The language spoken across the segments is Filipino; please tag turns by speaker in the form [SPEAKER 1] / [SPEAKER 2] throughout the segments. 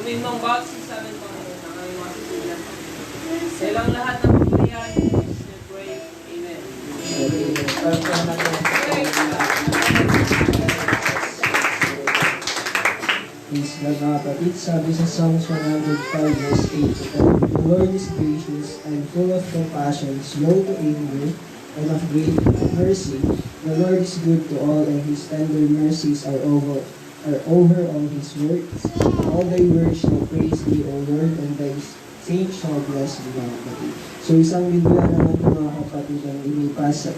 [SPEAKER 1] Tuminong bawat sisa ng Panginoon ng aming mga susulan. Sa ilang lahat ng pagpilihan, we pray. Amen.
[SPEAKER 2] Please, mga kapatid, sabi sa Psalms 105 verse 8 to 10, "The Lord is gracious and full of compassion, slow to anger, and of great mercy. The Lord is good to all, and His tender mercies are over all His works. All thy works shall praise thee, O Lord, and thy saints shall bless thee." Mga kapatid. So isang Biblia naman ito, mga kapatid, ang inipas at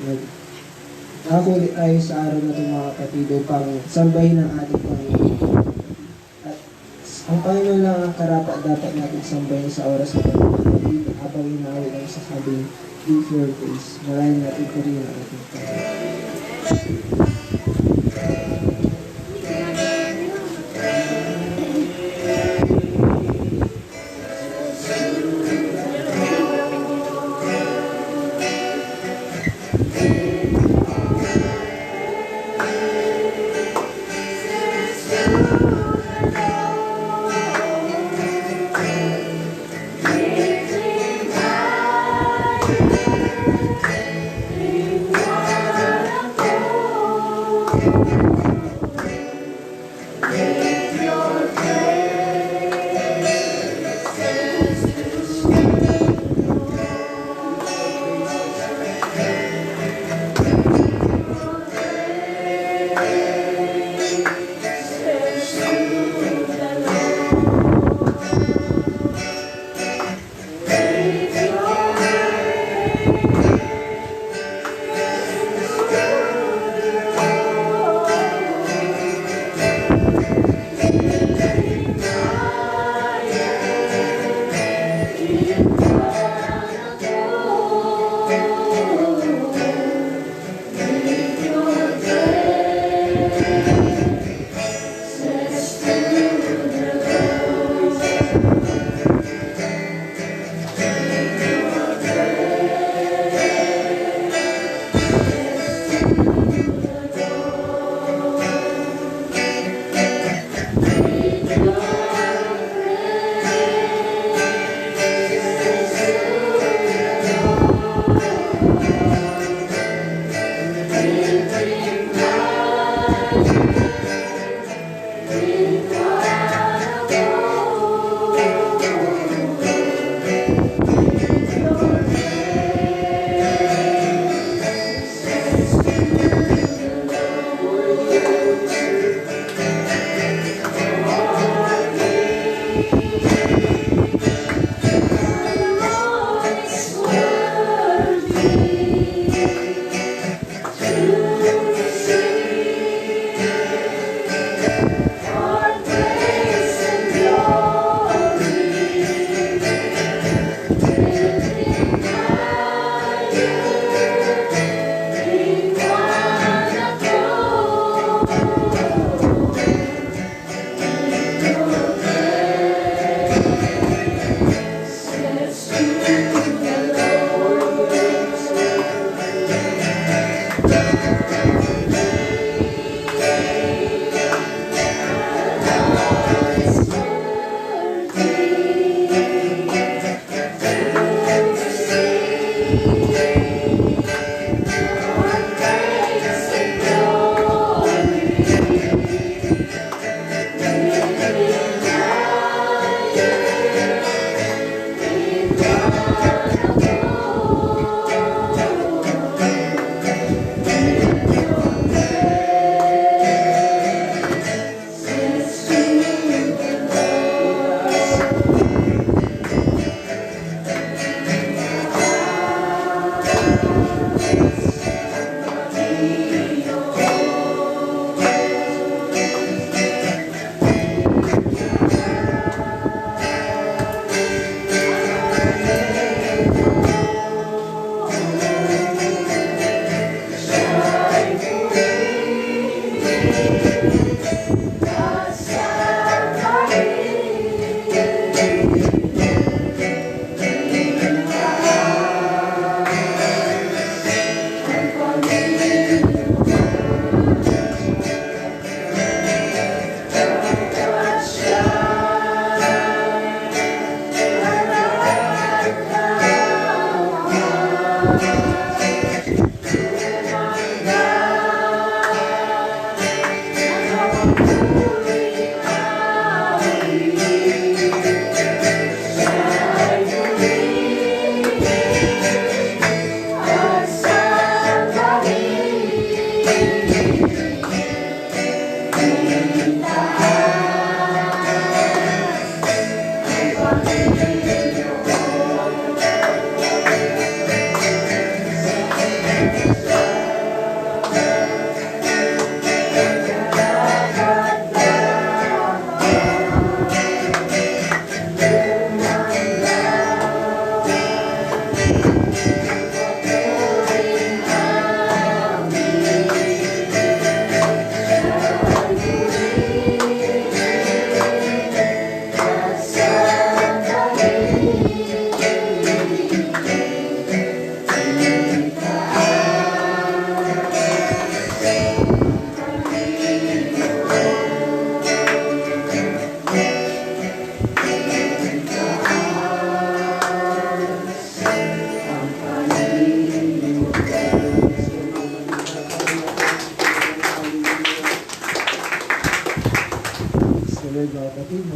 [SPEAKER 2] nakakulit tayo sa araw na ito, mga kapatid, upang sambahin ang ating Panginoon. At ang Panginoon lang ang karapat dapat natin sambahin sa oras na pagpapatid habang inaawit ang sasabing, "Give your praise." Maraming natin po rin ang ating Panginoon.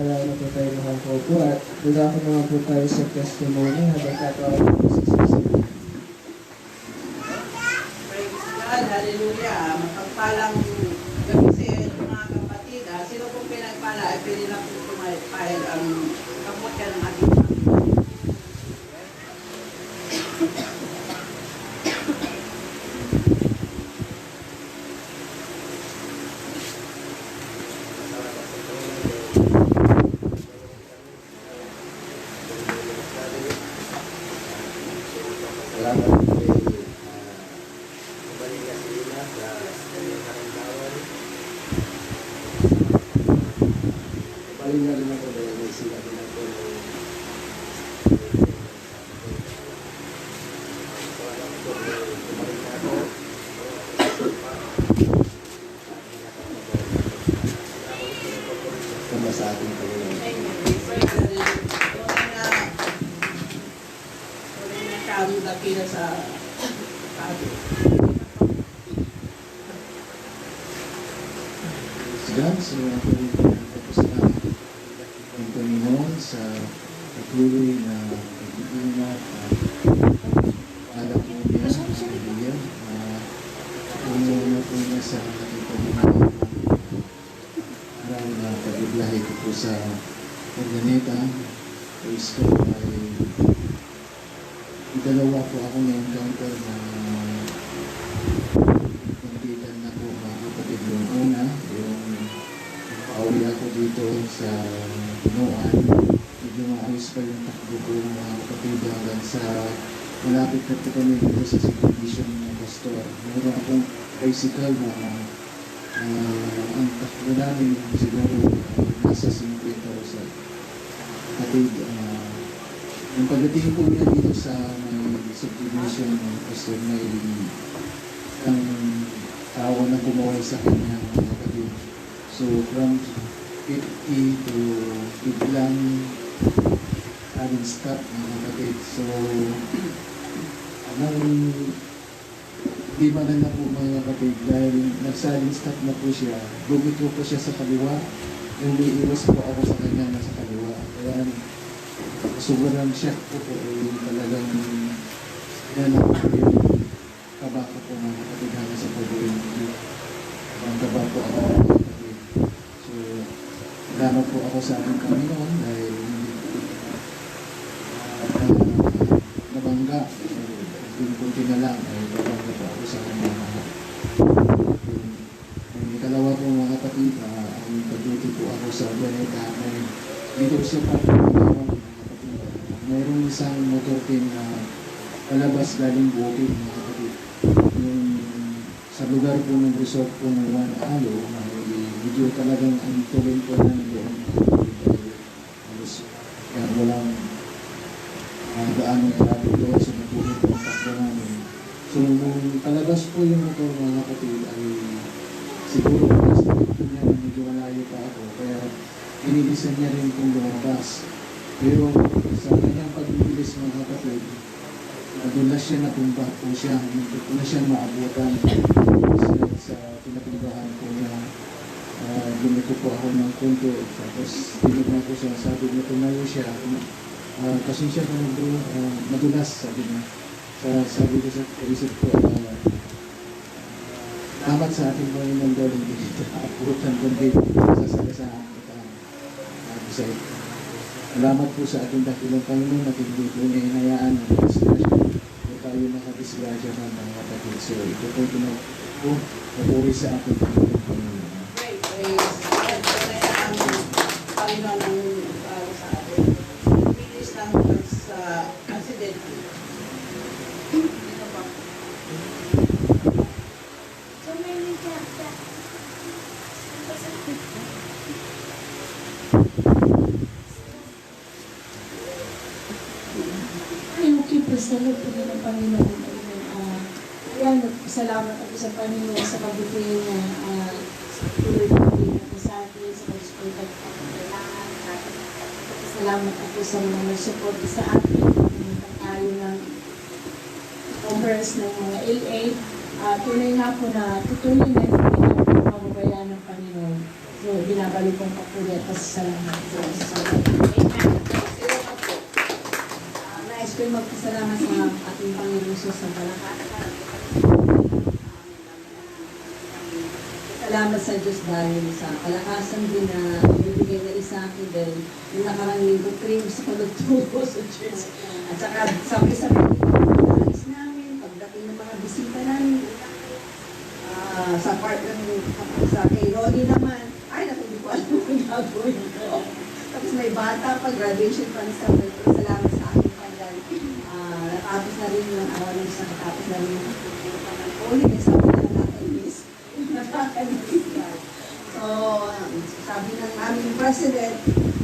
[SPEAKER 2] marami po tayo nakakupo at dadako naman po tayo sa testimony habang tatawag po sa susunod.
[SPEAKER 3] Praise God, hallelujah. Mapagpalang gabi sa inyo mga kapatid. Sino pong pinagpala ay pwede na po tumahid ang kapatid ng ating Panginoon.
[SPEAKER 4] Salamat po kay Maria Silina sa kanyang karamdaman. Balik na rin ako dahil may sila din ako salamat po kay kumarin na ako. Kama sa ating Panginoon.
[SPEAKER 3] Praise God, tuloy na kami dakila sa atin.
[SPEAKER 4] God, so ako rin tapos na ang Panginoon sa patuloy na pag-iingat at alam mo niya, hallelujah, na po niya sa ating Panginoon. Marami na pag-iblahe ko po sa Organeta. Praise God, ay dalawa po ako na-encounter na nagkitan na po mga kapatid yung una, yung pauwi ako dito sa Pinoan. Medyo maayos pa yung takbo ko mga kapatid hanggang sa malapit na po kami dito sa subdivision ng pastor. Meron akong bicycle na ang takbo namin siguro nasa 50,000. Kapatid, yung pagdating po niya dito sa subdivision ng pastor na ang tao na gumawa sa kanya mga kapatid. So from 50 to biglang having stop mga kapatid. So nang di maganda po mga kapatid dahil nagsaling stop na po siya, bumito po siya sa kaliwa, hindi iwas po ako sa kanya na sa kaliwa. Kaya sobrang shock po po talagang inanap ko yung kaba ko po mga kapatid hanggang sa pag-uwi. Ang kaba po ako mga kapatid. So, salamat po ako sa ating Panginoon dahil nabangga. Yung kunti na lang ay nabangga po ako sa kanya. Yung ikalawa po mga kapatid, ang pag-duty po ako sa Organeta ay dito siya pa po mayroong isang motor team na palabas galing bukid mga kapatid. Yung sa lugar po ng resort po ng Juan Alo, medyo talagang ang tuloy po na doon. Kaya walang gaano traffic doon sa nagbuhit ng takbo namin. So nung palabas po yung motor mga kapatid ay siguro sa dito niya na medyo malayo pa ako. Kaya inilisan niya rin kung lumabas. Pero sa kanyang pagbibilis mga kapatid, nadulas siya, natumba po siya, hindi po na siya maabutan sa pinatumbahan po niya. Lumiko po ako ng konti, tapos tinignan ko siya, sabi niya, tumayo siya. Pasensya ka na bro, nadulas, sabi niya. Sabi ko sa isip ko, dapat sa ating Panginoon daw hindi dito abutan kundi sasagasaan kita. Salamat po sa ating dakilang Panginoon at hindi po niya hinayaan ng disgrasya. Kung tayo nakadisgrasya na mga kapatid. So ito po papuri sa ating Panginoon.
[SPEAKER 3] Praise God. Tunay na ang Panginoon ang tao sa atin. Bilis lang sa accident. Dito pa.
[SPEAKER 5] Okay po, salamat po ng Panginoon. Ayan, salamat ako sa Panginoon sa kabutihan niya. Tuloy na po sa atin, sa pag-support at pag-kailangan. Salamat ako sa mga nag-support sa atin. Pumunta tayo ng conference ng mga LA. Tunay nga po na tutuloy na yung kababayan ng Panginoon. So, binabalik kong papulit. Pasalamat sa Diyos. Nais ko yung magpasalamat sa ating Panginoon Jesus sa palakasan. Salamat sa Diyos dahil sa kalakasan din na ibibigay na sa akin dahil yung nakarang linggo cream sa kaluturo sa church. At saka sabi-sabi dito, naalis namin, pagdating ng mga bisita namin, sa part ng sa kay Ronnie naman, ay naku, hindi ko alam kung gagawin ko. Tapos may bata pa, graduation pa sa pero salamat sa akin kanya. Natapos na rin yung araw ng isang natapos na rin yung holy, nagsabi na nakakainis. Nakakainis ka. So, sabi ng aming president,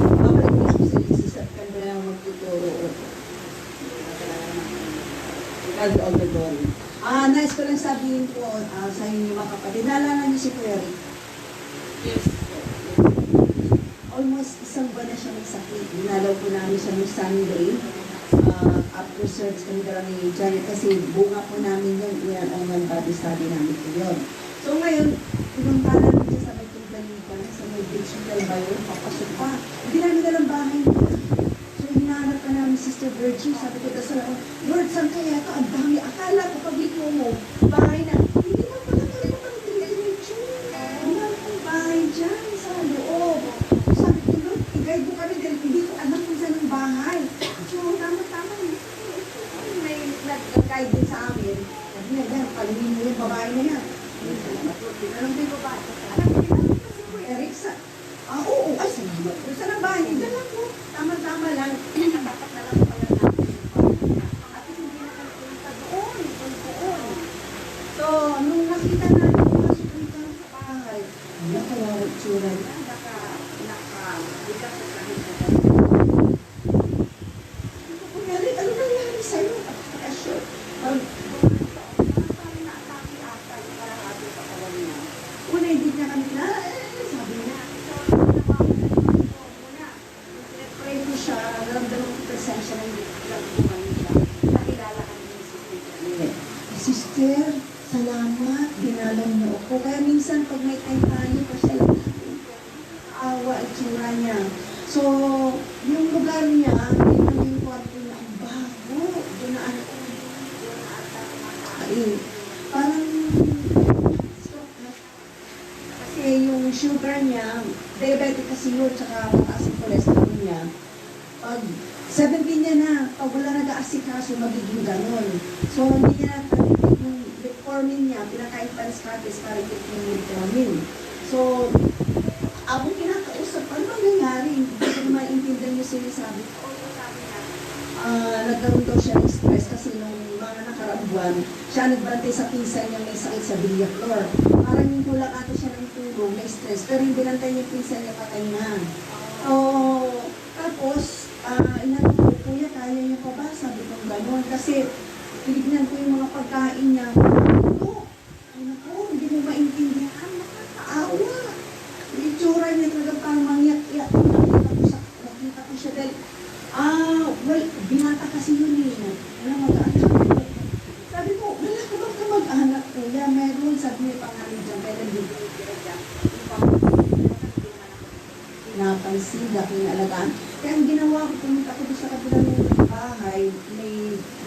[SPEAKER 5] babalik na ako sa September na magtuturo. God all the glory. Nice ko lang sabihin ko sa inyo mga kapatid. Naalala niyo si Kuya Rick?
[SPEAKER 1] Yes.
[SPEAKER 5] Almost isang buwan na siya may sakit. Dinalaw po namin siya noong Sunday. After service kami dala ni Janet kasi bunga po namin yun. Yan ang one body study namin po yun. So ngayon, pinunta namin siya sa may Tumbalikan, sa may digital ba yun, papasok pa. Hindi namin dalang bahay niya. So hinahanap pa namin Sister Virgie. Sabi ko, dasal ako, Lord, saan kaya ito? Ang dami. Akala ko pag ito mo, bahay na. Hindi mo pagkakali ko pang diretso. Wala akong bahay dyan sa loob. Sabi ko, Lord, i-guide mo kami dahil hindi ko alam kung saan ang bahay. So, tama-tama. May nag-guide din sa amin. Sabi niya, yan, palingin mo yung babae na yan. Alam ko yung babae. Alam ko yung Eric sa... Oo, ay, salamat. Saan ang bahay niya? Diyan lang po. Tama-tama lang. Dapat na lang pala natin. At hindi na kami punta doon. So, nung nakita natin, pasok dito sa bahay, nakawawag tsura niya. Naka-bigas sa kahit na kunyari, ano nangyari sa'yo? Pressure. Parang na-atake ata yung parang ato sa kawan niya. Una, hindi niya kami na, sabi niya. Pray ko siya, naramdaman ko presensya ng nagbuman niya. Nakilala kami ni Sister Janet. Sister, salamat, dinalaw niyo ako. Kaya minsan pag may time tayo, kasi awa at tsura niya. So, yung lugar niya, yun yung kwarto niya, ang bago. Doon na ano, doon na ata kumakain. Parang, kasi yung sugar niya, diabetic kasi yun, tsaka mataas ang cholesterol niya. Pag 17 niya na, pag wala nag-aasikaso, magiging ganon. So, hindi niya natatitig yung metformin niya, pinakain pares-pares para yung metformin. So, abong kinakausap, ano nangyari? Hindi ko maintindihan yung sinasabi ko. Sabi niya, nagkaroon daw siya ng stress kasi nung mga nakaraang buwan, siya nagbantay sa pinsan niya may sakit sa biliaclor. Parang yung kulang ata siya ng tulong, may stress, pero yung binantay niya pinsan niya patay na. Tapos, inanong ko, Kuya, kaya niya pa ba? Sabi ko gano'n. Kasi, tinignan ko yung mga pagkain niya. Hindi mo maintindihan, nakakaawa. Yung itsura niya talaga parang mangyak-yak. Nakita ko siya dahil, binata kasi yun eh. Mag-anak. Sabi ko, wala ka bang kamag-anak, Kuya? Meron, sabi niya pangalan dyan, pero hindi ko dyan. Napansin, laking alagaan. Kaya ang ginawa ko, pumunta ko doon sa kabilang bahay,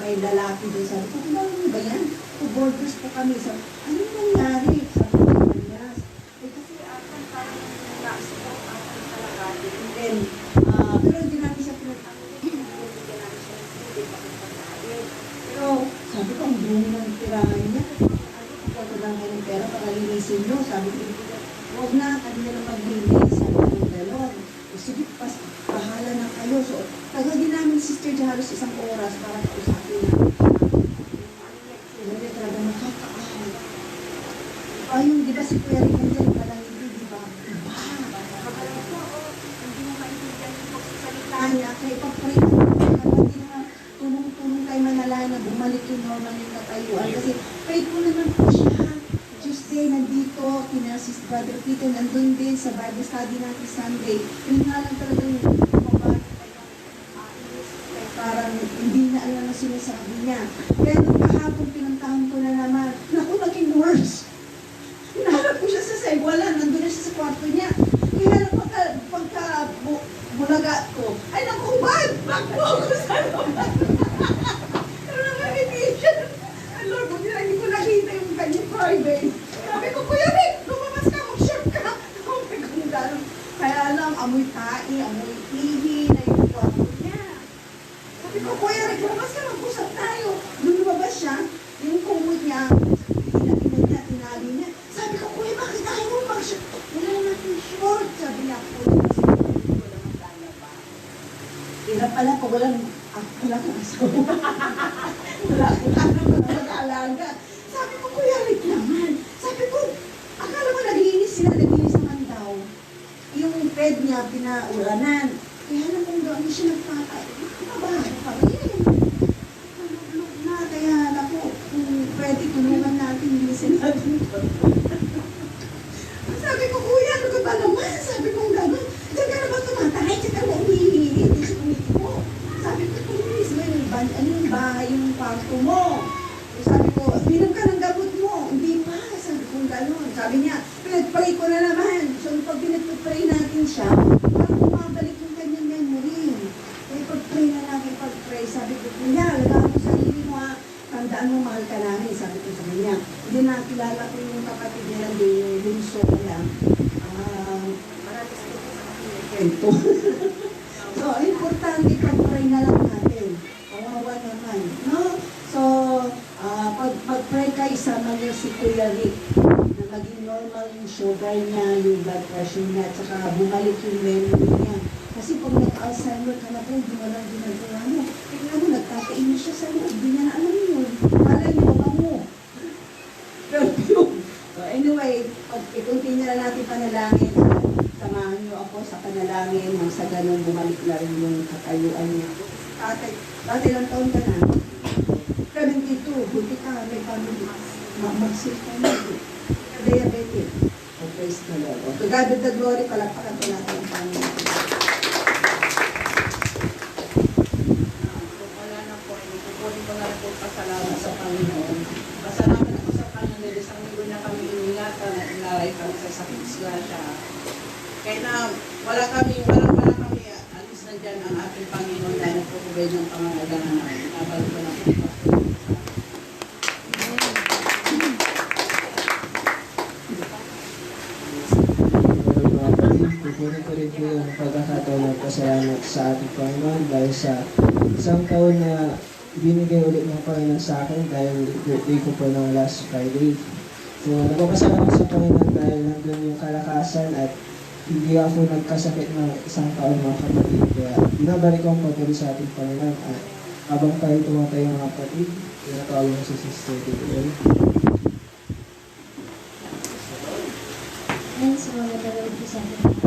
[SPEAKER 5] may lalaki doon. Sabi ko, ano ba yan? Borders po kami. Sabi, ano nangyari? Sabi ko, Marias. Kasi akan parang na-support akan talaga. And then, pero hindi namin siya pinagtanggol. Hindi namin siya hindi pa pagpagkain. Pero sabi ko, ang dumi ng tirahan niya. Ano lang kayo ng pera para linisin nyo. Sabi ko, huwag na, kanina na maglinis. Sabi ko, galon. Sige, bahala na kayo. So, tagal din namin Sister halos isang oras para kausapin namin. Hindi talaga nakakaawa. Yung, di ba si Kuya Rick nandiyan, parang hindi, di ba? Iba. Magaling ko, hindi mo maintindihan yung pagsasalita niya. Kaya ipag-pray ko, hindi na tulong-tulong tayo manalaya na bumalik yung normal yung katayuan. Kasi faithful naman po siya. Tuesday, nandito, si Brother Peter, nandun din sa Bible study natin Sunday. Yun nga lang talaga yung kumabalik kayong parang hindi na alam na sinasabi niya. Kaya nung kahapon, pinuntahan ko na naman, naku, naging worse. Hinaharap ko siya sa side, wala, nandun na siya sa kwarto niya.
[SPEAKER 3] bag ko. Ay, naku, bag mo ako sa looban. Pero naman, hindi siya. Ay, Lord, buti na hindi ko nakita yung kanyang private. Sabi ko, Kuya Rick, lumabas ka, mag-shop ka. Oh my God, gano'n. Kaya lang, amoy tae, amoy ihi, na yung kwarto niya. Sabi ko, Kuya Rick, lumabas ka, mag-usap tayo. Nung lumabas siya, yung kumot niya, tinali niya. Sabi ko, Kuya, bakit tayo mo mag-shop? Wala natin short. Sabi niya, Kuya, wala maglalaba. Hirap pala pag walang kang asawa. Wala mag-aalaga. Sabi ko, Kuya Rick naman. Sabi ko, akala mo naglinis sila, naglinis naman daw. Yung bed niya, pinaulanan. Kaya naman daw, hindi siya nagpatay. Mabaho pa rin. Nalulog na, kaya naku, kung pwede tulungan natin, linisin natin ito. Sabi ko, Kuya, ano ka ba naman? Sabi ko, gano'n. Diyan ka na ba tumatay? Diyan ka na umihihi? Hindi siya umihihi. Sabi ko, tulis mo yung bahay, yung kwarto mo. Sabi ko, minum ka ng gamot mo. Hindi pa. Sabi ko, gano'n. Sabi niya, pinag-pray ko na naman. So, pag pinag-pray natin siya, parang bumabalik yung kanyang memory. Kaya pag-pray na natin, pag-pray. Sabi ko, Kuya, lagaan mo sarili mo ha. Tandaan mo, mahal ka namin. Sabi ko sa kanya. Hindi nakilala ko yung kapatid niya, yung bunso niya. Maratis ko sa kanya. Kwento. So, importante pag-pray na lang natin. Kawawa naman. No? So, pag-pray ka, isama niya si Kuya Rick na maging normal yung sugar niya, yung blood pressure niya, at saka bumalik yung memory niya. Kasi pag nag-Alzheimer ka na po, hindi mo lang ginagawa mo. Tignan mo, nagkakain na siya sa loob. Hindi niya na alam yun. Alam niyo ba mo? Pero yun. So anyway, i-continue na natin panalangin. Samahan niyo ako sa panalangin nang sa ganun bumalik na rin yung katayuan niya. Tatay lang taon ka na. 72, buti ka, may family. Mag-sick ka na. Diabetic. Oh, praise the Lord. To God be the glory, palagpakan ko natin ang Panginoon. Wala na po, ikukunin ko na po pasalamat sa Panginoon. Pasalamat ako sa Panginoon, isang linggo na kami iningatan at inaray kami sa sakit siya. Kaya na wala kami, alis na dyan ang ating Panginoon dahil nagpupubay ng pangangalanan namin. Nabalik ko na po.
[SPEAKER 2] Pupunin ko rin po yung pagkakataon ng pasalamat sa ating Panginoon dahil sa isang taon na binigay ulit ng Panginoon sa akin dahil birthday ko po ng last Friday. So, nagpapasalamat sa Panginoon dahil nandun yung kalakasan at hindi ako nagkasakit ng isang taon mga kapatid. Kaya binabalik ko ang patuloy sa ating Panginoon at habang tayo tumatay mga kapatid, tinatawag mo si Sister Gabriel.
[SPEAKER 5] Ayan, so nagkaroon po sa akin.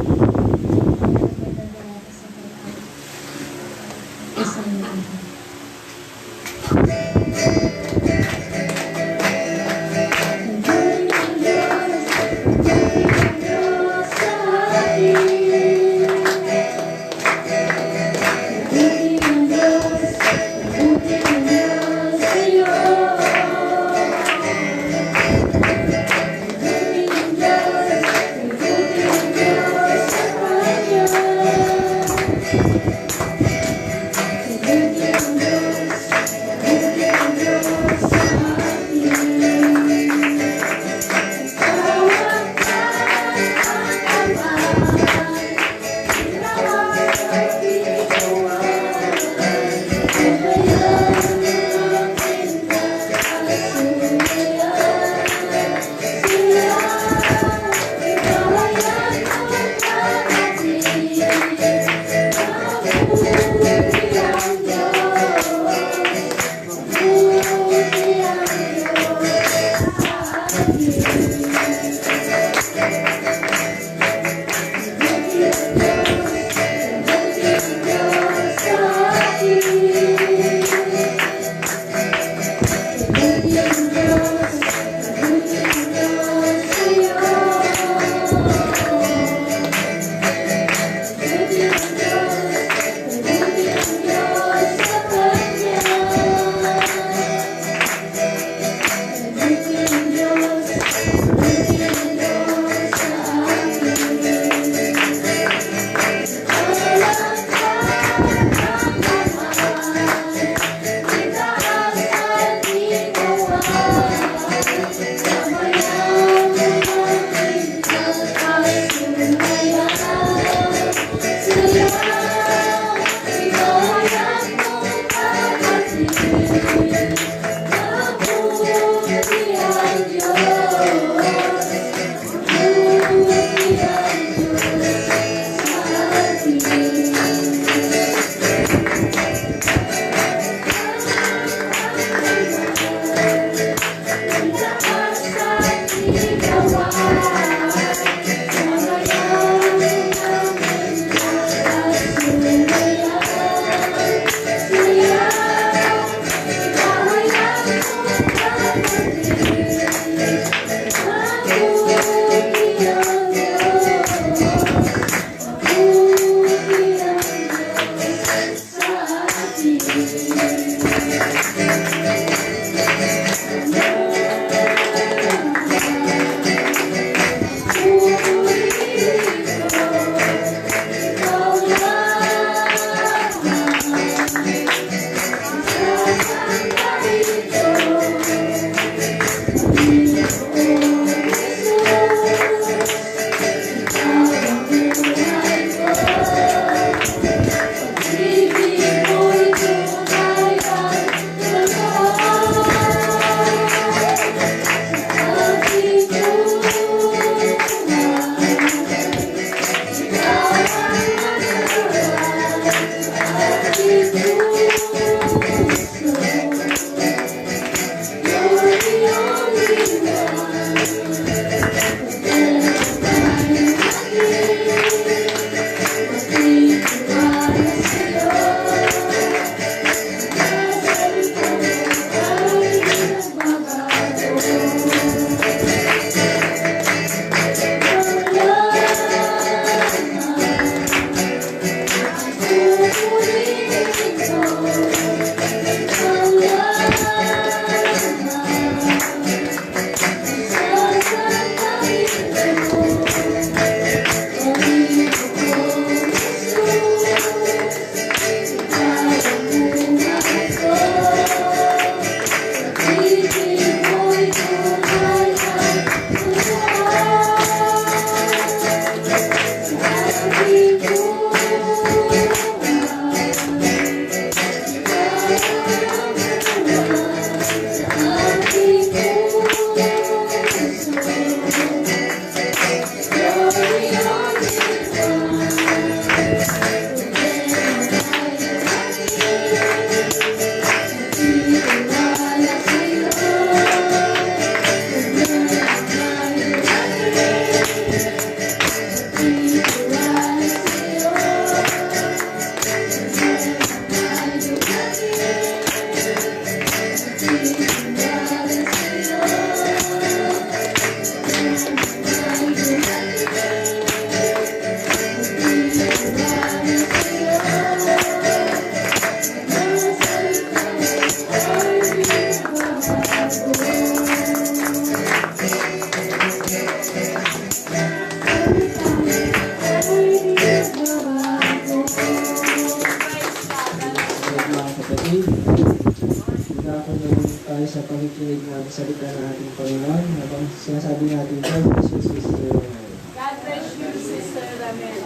[SPEAKER 2] tayo sa pakikinig ng salita ng ating Panginoon habang sinasabi natin, God bless you, Sister Ramel.
[SPEAKER 5] God bless you, Sister Ramel.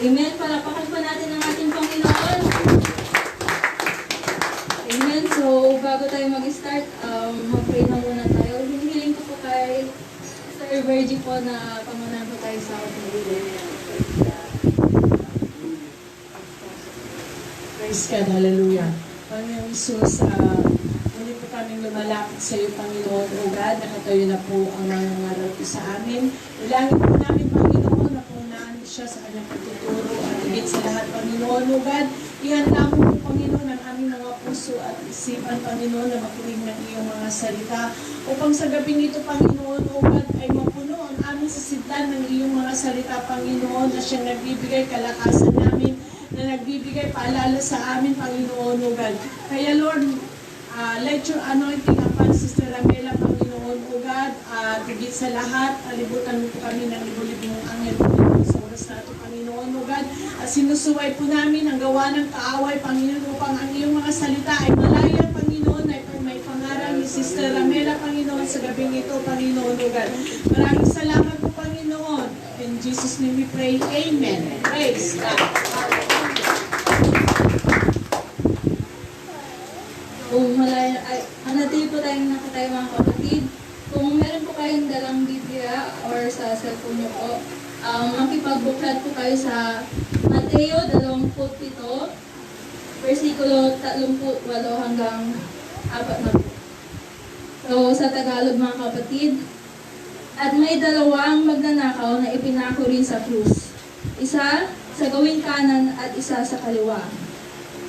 [SPEAKER 5] Amen. Palapakan pa natin ang ating Panginoon. Amen. So, bago tayo mag-start, mag-pray na muna tayo. Hinihiling ko po kay Sister Virgie po na pangunahan po tayo sa ating. Praise God, hallelujah. Panginoon Jesus, muli po kami lumalapit sa iyo, Panginoon, O God, nakatayo na po ang mga ngaral po sa amin. Ilangin po namin, Panginoon, na punaan siya sa kanyang pagtuturo at higit sa lahat, Panginoon, O God, ihanda mo po, Panginoon, ang aming mga puso at isipan, Panginoon, na makinig ng iyong mga salita. Upang sa gabing ito, Panginoon, O God, ay mapuno ang aming sasidlan ng iyong mga salita, Panginoon, na siyang nagbibigay kalakasan namin, na nagbibigay paalala sa amin, Panginoon, O God. Kaya Lord, let your anointing upon Sister Ramela, Panginoon, O God, higit sa lahat, alibutan mo po kami ng libo-libong angel, Panginoon, sa oras na ito, Panginoon, O God. At sinusuway po namin ang gawa ng kaaway, Panginoon, upang ang iyong mga salita ay malaya, Panginoon, ay may pangarang ni Sister Ramela, Panginoon, sa gabing ito, Panginoon, O God. Maraming salamat po, Panginoon. In Jesus' name we pray, Amen. Praise God. Kung manatili po tayong nakatayo mga kapatid, kung meron po kayong dalang Biblia or sa cellphone nyo po, makipagbuklat po kayo sa Mateo 27, versikulo 38 hanggang 40. So, sa Tagalog mga kapatid, at may dalawang magnanakaw na ipinako rin sa krus, isa sa gawing kanan at isa sa kaliwa.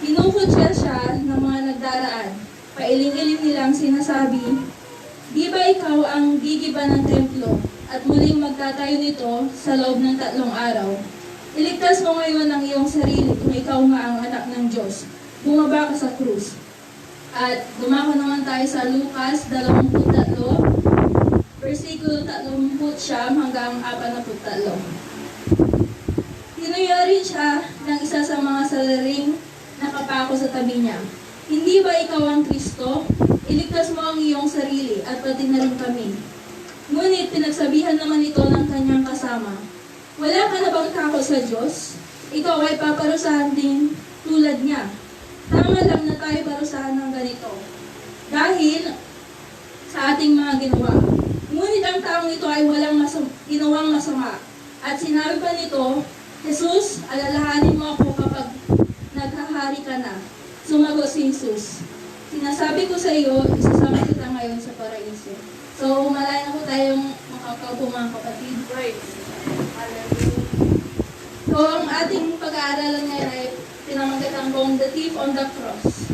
[SPEAKER 5] Kinukutya siya ng mga nagdaraan. Pailing-iling nilang sinasabi, "Di ba ikaw ang gigiba ng templo at muling magtatayo nito sa loob ng 3 araw? Iligtas mo ngayon ang iyong sarili kung ikaw nga ang anak ng Diyos. Bumaba ka sa krus." At dumako naman tayo sa Lucas 23, versikulo 30 hanggang 43. Tinuya rin siya ng isa sa mga salaring nakapako sa tabi niya. "Hindi ba ikaw ang Kristo? Iligtas mo ang iyong sarili at pati na rin kami." Ngunit pinagsabihan naman ito ng kanyang kasama, "Wala ka na bang takot sa Diyos? Ikaw ay paparusahan din tulad niya. Tama lang na tayo parusahan ng ganito dahil sa ating mga ginawa. Ngunit ang taong ito ay walang ginawang masama." At sinabi pa nito, "Jesus, alalahanin mo ako kapag naghahari ka na." Sumagot si Jesus, "Sinasabi ko sa iyo, isasama kita ngayon sa paraiso." So, malaya na po tayong makakaupo mga kapatid.
[SPEAKER 1] Praise.
[SPEAKER 5] So, ang ating pag-aaralan ngayon ay pinamagatang kong The Thief on the Cross.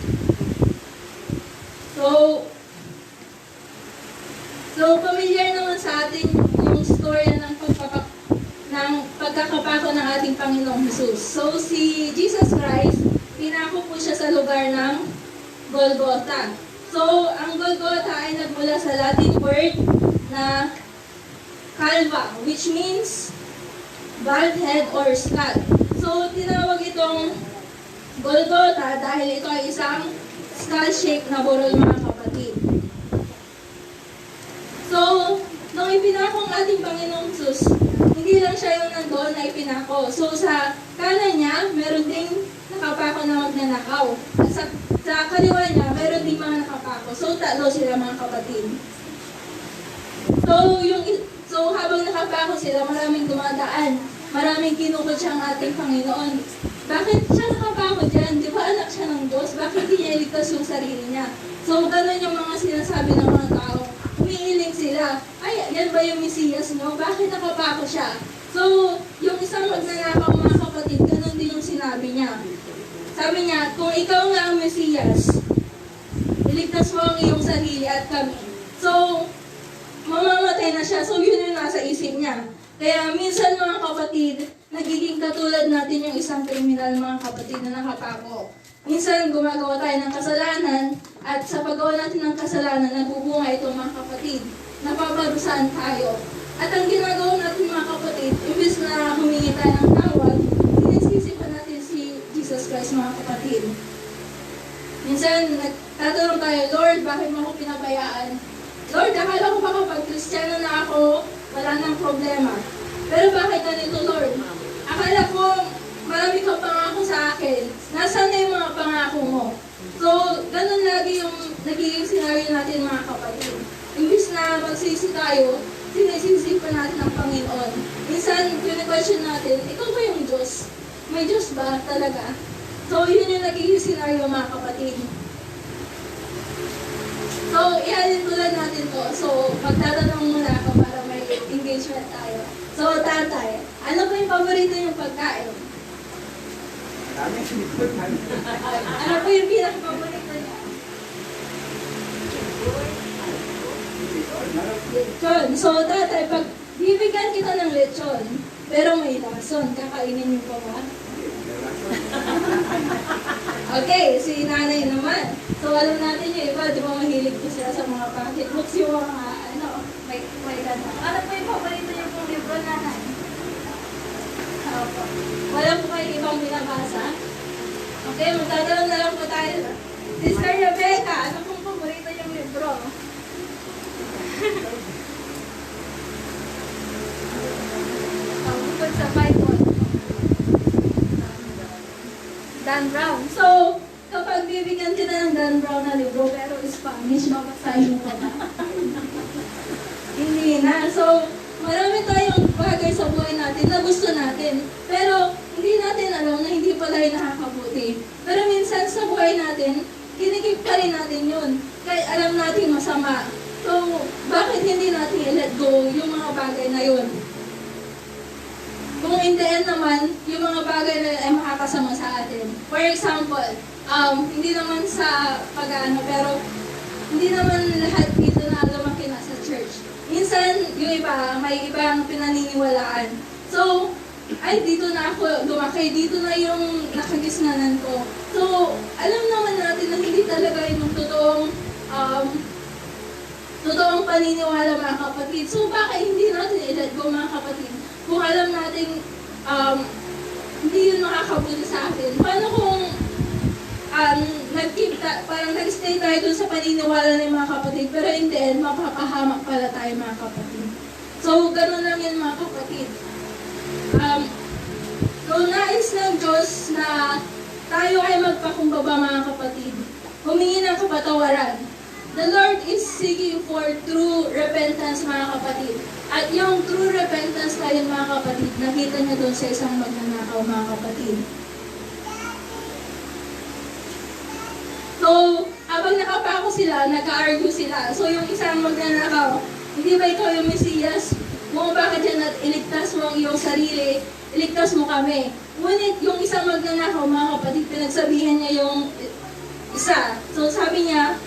[SPEAKER 5] So, familiar naman sa atin yung storya ng pagkakapako ng ating Panginoong Jesus. So, si Jesus Christ, pinako po siya sa lugar ng Golgotha. So, ang Golgotha ay nagmula sa Latin word na calva, which means bald head or skull. So, tinawag itong Golgotha dahil ito ay isang skull-shaped na burol mga kapatid. So, nung ipinako ang ating Panginoong Jesus, hindi lang siya yung nandoon na ipinako. So, sa kanan niya, meron ding nakapako na magnanakaw. At sa kaliwa niya, meron ding mga nakapako. So, 3 sila mga kapatid. So, habang nakapako sila, maraming dumadaan. Maraming kinukutya ang ating Panginoon. Bakit siya nakapako dyan? Di ba anak siya ng Diyos? Bakit hindi niya iligtas yung sarili niya? So, ganun yung mga sinasabi ng mga tao. Umiiling sila, "Ay, yan ba yung Mesiyas nyo? Bakit nakapako siya?" So, yung isang magnanakaw mga kapatid, ganun din yung sinabi niya. Sabi niya, "Kung ikaw nga ang Mesiyas, iligtas mo ang iyong sarili at kami." So, mamamatay na siya. So, yun yung nasa isip niya. Kaya minsan mga kapatid, nagiging katulad natin yung isang kriminal mga kapatid na nakapako. Minsan gumagawa tayo ng kasalanan at sa paggawa natin ng kasalanan, nagbubunga ito mga kapatid. Napaparusahan tayo. At ang ginagawa natin mga kapatid, imbis na humingi tayo ng tawad, sinisisi pa natin si Jesus Christ mga kapatid.
[SPEAKER 6] Minsan, nagtatanong tayo, Lord, bakit mo ako pinabayaan? Lord, akala ko ba kapag Kristiyano na ako, wala nang problema. Pero bakit ganito, Lord? Akala ko, marami kang pangako sa akin. Nasaan na yung mga pangako mo? So, ganun lagi yung nagiging scenario natin mga kapatid. Imbis na magsisi tayo, sinisisi pa natin ang Panginoon. Minsan, question natin, ikaw ba yung Diyos? May Diyos ba talaga? So, yun yung nagiging scenario mga kapatid. So, ihalin tulad natin to. So, magtatanong muna ako para may engagement tayo. So, tatay, ano po yung paborito yung pagkain? Ano po yung pinaka-paborito niya? Lechon. So, tatay, pag bibigyan kita ng lechon, pero may lason, kakainin niyo pa ba? Okay, si nanay naman. So, alam natin yung iba, di ba mahilig po sila sa mga pocket books, yung mga, may ganda. Ano po yung paborito niyo pong libro, nanay? Opo. Wala po kayo ibang binabasa? Okay, magtatanong na lang po tayo. Sister Rebecca, ano pong paborito yung libro? Bukod sa Bible. Dan Brown. So, kapag bibigyan kita ng Dan Brown na libro, pero Spanish, mabasahin mo pa ba? Hindi na. So, marami tayong bagay sa buhay natin na gusto natin. Pero, hindi natin alam na hindi pala yung nakakabuti. Pero minsan sa buhay natin, kinikip pa rin natin yun. Kaya alam natin masama. So, bakit hindi natin i-let go yung mga bagay na yun? Kung in the end naman, yung mga bagay na yun ay makakasama sa atin. For example, hindi naman sa pag-ano, pero hindi naman lahat dito na lumaki na sa church. Minsan, yung iba, may ibang pinaniniwalaan. So, ay, dito na ako lumaki, dito na yung nakagisnanan ko. So, alam naman natin na hindi talaga yung totoong paniniwala mga kapatid. So, bakit hindi natin i-let go mga kapatid? Kung alam natin hindi yun makakabuti sa atin. Paano kung parang nag-stay tayo dun sa paniniwala ng mga kapatid, pero in the end, mapapahamak pala tayo mga kapatid. So, ganun lang yun mga kapatid. So, nais ng Diyos na tayo ay magpakumbaba mga kapatid. Humingi ng kapatawaran. The Lord is seeking for true repentance mga kapatid. At yung true repentance tayo mga kapatid, nakita niyo doon sa isang magnanakaw mga kapatid. So, habang nakapako sila, nag-argue sila. So, yung isang magnanakaw, hindi ba ikaw yung Mesiyas? Bumaba ka dyan at iligtas mo ang iyong sarili, iligtas mo kami. Ngunit yung isang magnanakaw, mga kapatid, pinagsabihan niya yung isa. So, sabi niya,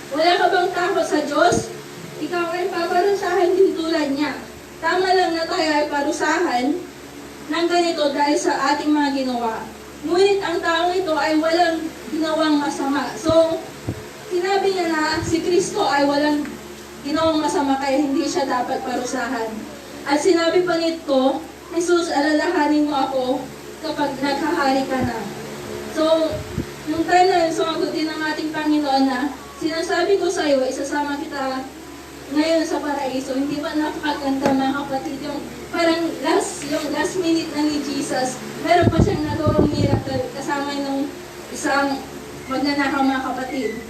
[SPEAKER 6] wala ka bang takot sa Diyos? Ikaw ay paparusahan din tulad niya. Tama lang na tayo ay parusahan ng ganito dahil sa ating mga ginawa. Ngunit ang taong ito ay walang ginawang masama. So, sinabi niya na si Kristo ay walang ginawang masama kaya hindi siya dapat parusahan. At sinabi pa nito, Jesus, alalahanin mo ako kapag naghahari ka na. So, nung time na yun, sumagot din ng ating Panginoon na, sinasabi ko sa iyo, isasama kita ngayon sa paraiso. Hindi ba napakaganda mga kapatid? Yung parang last minute na ni Jesus, meron pa siyang nagawang miracle kasama ng isang magnanakaw mga kapatid.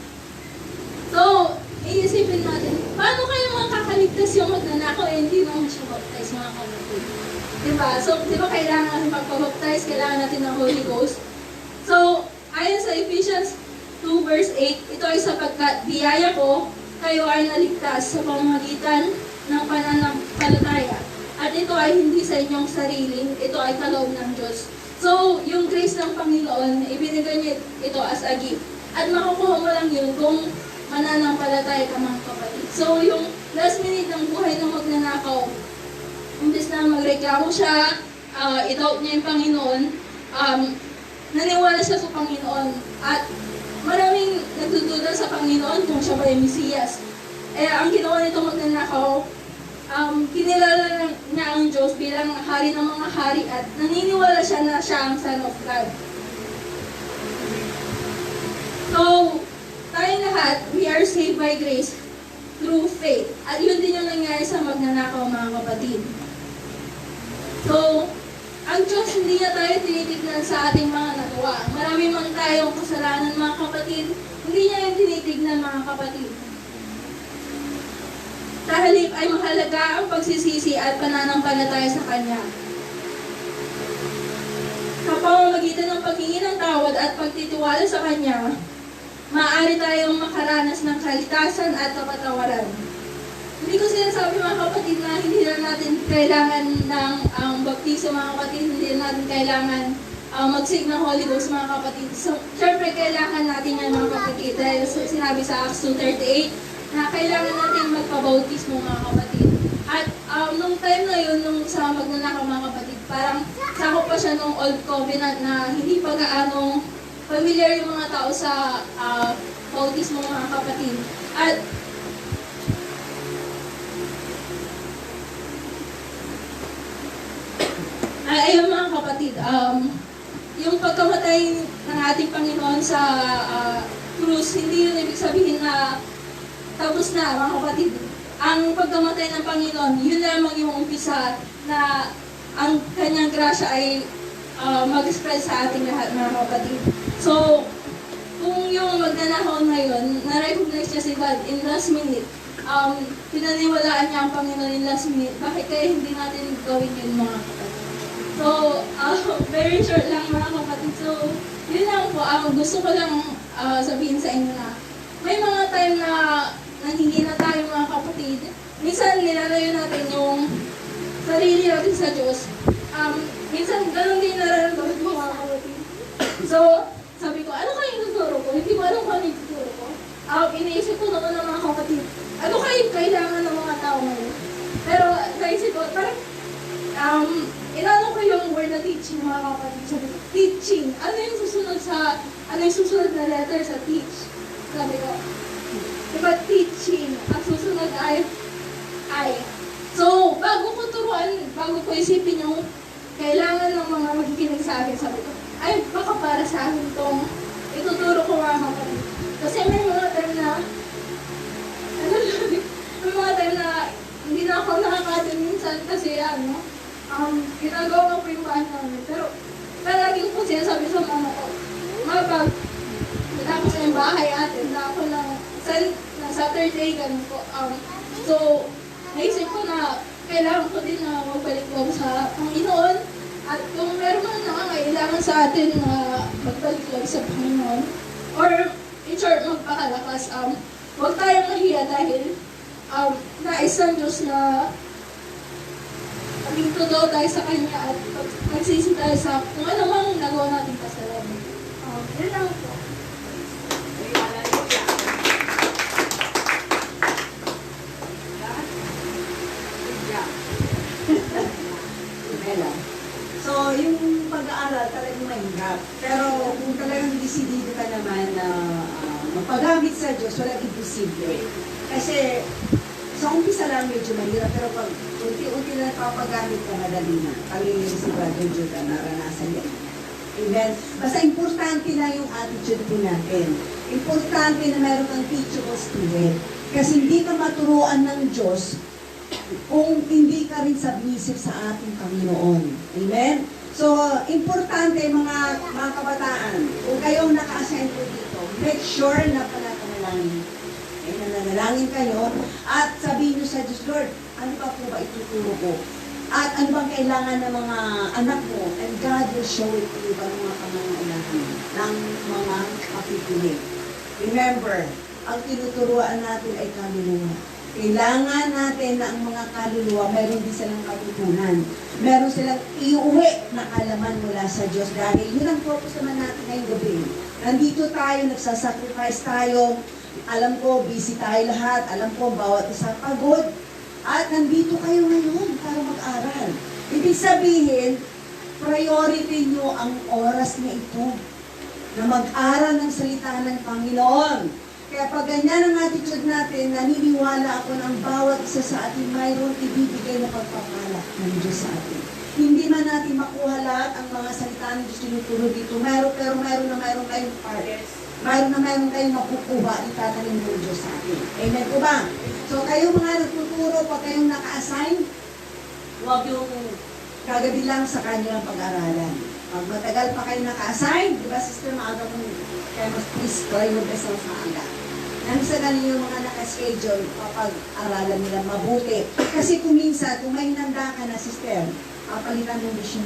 [SPEAKER 6] So, iisipin natin, paano kayo makakaligtas yung magnanakaw hindi naman siya baptize mga kapatid? Diba? So, diba kailangan natin pagpabaptize, kailangan natin ng Holy Ghost? So, ayon sa Ephesians 2 verse 8, ito ay sapagkat biyaya ko, kayo ay naligtas sa pamamagitan ng pananampalataya. At ito ay hindi sa inyong sarili, ito ay kaloob ng Diyos. So, yung grace ng Panginoon, ibinigay niya ito as a gift. At makukuha mo lang yun kung mananampalataya ka mga kapatid. So, yung last minute ng buhay ng magnanakaw, imbes na magreklamo siya, i-doubt niya yung Panginoon, naniwala siya sa Panginoon. At maraming nagdududa sa Panginoon kung siya ba yung Mesiyas. Ang ginawa nitong magnanakaw, kinilala niya ang Diyos bilang hari ng mga hari at naniniwala siya na siya ang Son of God. So, saved by grace through faith. At yun din yung nangyari sa magnanakaw, mga kapatid. So, ang Diyos hindi niya tayo tinitignan sa ating mga nagawa. Marami man tayong kasalanan, mga kapatid, hindi niya yung tinitignan, mga kapatid. Sa halip ay mahalaga ang pagsisisi at pananampalataya sa Kanya. Sa pamamagitan ng paghingi ng tawad at pagtitiwala sa Kanya, maaari tayong makaranas ng kaligtasan at kapatawaran. Hindi ko sinasabi, mga kapatid, na hindi na natin kailangan ng baptiso, mga kapatid, hindi na natin kailangan mag-sing ng Holy Ghost, mga kapatid. So, syempre, kailangan natin yan, mga kapatid, dahil sinabi sa Acts 2:38, na kailangan natin magpabautismo, mga kapatid. At nung time na yun, nung sa magnanakaw, mga kapatid, parang sakop pa siya nung Old Covenant na hindi pa gaano familiar yung mga tao sa bautismo, mga kapatid. At ayun, mga kapatid, yung pagkamatay ng ating Panginoon sa krus, hindi yun ibig sabihin na tapos na, mga kapatid. Ang pagkamatay ng Panginoon, yun lamang yung umpisa na ang kanyang grasya ay mag-spread sa ating lahat, mga kapatid. So, kung yung magnanakaw na yun, na-recognize niya si God in last minute, pinaniwalaan niya ang Panginoon in last minute, bakit kaya hindi natin gawin yun, mga kapatid? So, very short lang, mga kapatid. So, yun lang po, gusto ko lang sabihin sa inyo na may mga time na nanghingi na tayo, mga kapatid. Minsan, nilalayo natin yung sarili natin sa Diyos. Minsan, ganun din nararamdaman ko, mga kapatid. So, sabi ko, ano kayong tuturo ko? Hindi ko alam kung ano yung tuturo ko. Iniisip ko noon ng mga kapatid, ano kayong kailangan ng mga tao ngayon? Pero, naisip ko, parang, inano ko yung word na teaching, mga kapatid. Sabi ko, teaching. Ano yung susunod na letter sa teach? Sabi ko, diba teaching? Ang susunod ay. So, bago ko isipin yung kailangan ng mga magkikinig sa akin, sabi ko, ay, baka para sa akin itong ituturo ko, mga kapatid. Kasi may mga time na, may mga time na hindi na ako nakakatid minsan kasi ginagawa ko yung bahan namin. Pero, palagi ko po sinasabi sa mama ko, pag wala ko na yung bahay atin, na ako na Saturday, ganun po. So, naisip ko na kailangan ko din na magbalik loob sa Panginoon. At kung meron man nangangailangan sa atin na magbalik loob sa Panginoon, or in short, magpakalakas, huwag tayong mahiya dahil nais ng Diyos na maging totoo tayo sa Kanya at magsisi tayo sa kung ano mang nagawa natin kasalanan. Yun lang po.
[SPEAKER 3] So, yung pag-aaral talagang mahirap. Pero kung talagang desidido ka naman na magpagamit sa Diyos, walang imposible. Kasi sa umpisa lang medyo mahirap, pero pag unti-unti na papagamit ka, madali na. Kami si Brother Jordan, naranasan yan. Amen. Basta importante lang yung attitude po natin. Importante na meron kang teachable spirit. Kasi hindi ka maturuan ng Diyos kung hindi ka rin submissive sa ating Panginoon. Amen? So, importante mga kabataan, kung kayong naka-assign po dito, make sure na panapanalangin. Okay, nananalangin kayo at sabihin nyo sa Diyos, Lord, ano ba po ba ituturo ko? At ano bang kailangan ng mga anak mo? And God will show it to you ba ng mga pangangailangan ng mga kapipinig. Remember, ang tinuturuan natin ay kaluluwa. Kailangan natin na ang mga kaluluwa, meron din silang katutunan. Meron silang iuwi na kalaman mula sa Diyos. Dahil yun ang purpose naman natin ngayong gabi. Nandito tayo, nagsasacrifice tayo. Alam ko, busy tayo lahat. Alam ko, bawat isa pagod. At nandito kayo ngayon para mag-aral. Ibig sabihin, priority nyo ang oras na ito na mag-aral ng salita ng Panginoon. Kaya pag ganyan ang attitude natin, naniniwala ako ng bawat isa sa atin mayroon ibibigay na pagpapala ng Diyos sa atin. Hindi man natin makuha lahat ang mga salita ng Diyos tinuturo dito. Pero meron kayong part. Meron kayong makukuha, itatanim ng Diyos sa atin. Amen po ba? So kayo mga nagtuturo, pag kayong naka-assign, huwag yung kagabi lang sa kanyang pag-aralan. Pag matagal pa kayo naka-assign, di ba sister, maaga kung kaya mas please try your best sa aga. Nang sa ganun yung mga naka-schedule, kapag-aralan nila mabuti. Kasi kung minsan, kung may hinanda ka na sister, kapalitan ng mission.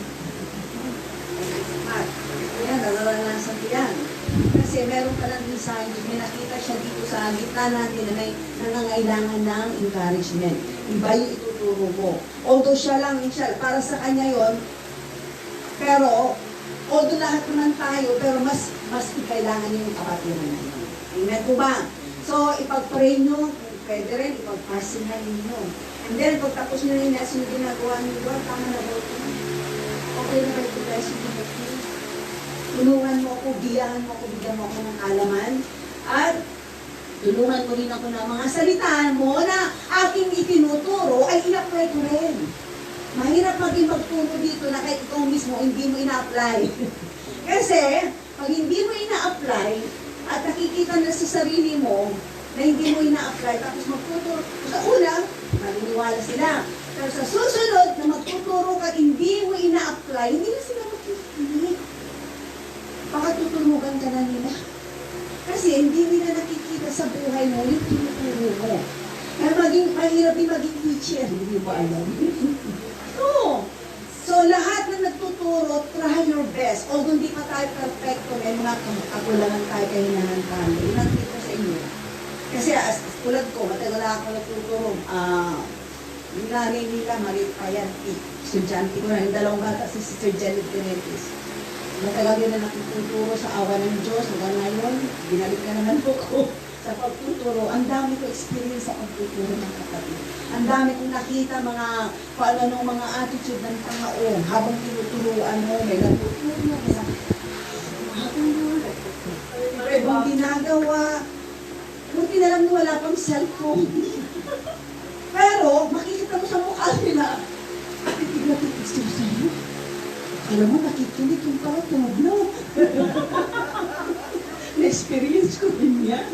[SPEAKER 3] Yan, naranasan ko yan. Kasi meron ka lang design, may nakita siya dito sa gitna natin na may nangangailangan ng encouragement. Iba yung ituturo mo. Although siya lang, para sa kanya yon, pero although lahat naman tayo, pero mas kailangan yung kapatiran na yun. Amen po ba? So, ipag-pray nyo, kung pwede rin, ipag-personal ninyo. And then, pag tapos nyo rin yung ginagawa nyo, Lord, tama na ba ito? Okay na ba ito guys? Tulungan mo ako, bigyan mo ako ng alaman. At tulungan mo rin ako ng mga salita mo na aking itinuturo ay i-apply ko rin. Mahirap maging magturo dito na kahit ikaw mismo hindi mo ina-apply. Kasi, pag hindi mo ina-apply at nakikita na sa sarili mo na hindi mo ina-apply, tapos magtuturo, sa una, maniniwala sila. Pero sa susunod na magtuturo ka, hindi mo ina-apply, hindi na sila magkikinig. Baka tutulugan ka na nila. Kasi hindi nila nakikita sa buhay mo yung tinuturo mo. Kaya mahirap din maging teacher, hindi mo ba alam? Oo. So, lahat na nagtuturo, try your best. Although hindi pa tayo perfecto, may mga kakulangan tayo, kahinahan tayo. Inakit ko sa inyo. Kasi tulad ko, matagal ako nagtuturo. Nanay nila, Marit Payanti. Estudyante ko na, yung dalawang bata, si Sister Janet Benetis. Matagal yun na nakituturo sa awa ng Diyos. Hanggang ngayon, binalik na naman ko sa pagtuturo. Ang dami ko experience sa pagtuturo ng kapatid. Ang dami kong nakita kung ano mga attitude ng tao habang tinuturuan mo, may natuturo, may ibang ginagawa. Buti na lang wala pang cellphone. Pero, makikita mo sa mukha nila, titig-titig sila sa'yo. Alam mo, nakikinig yung paratog, no? Na-experience ko din yan.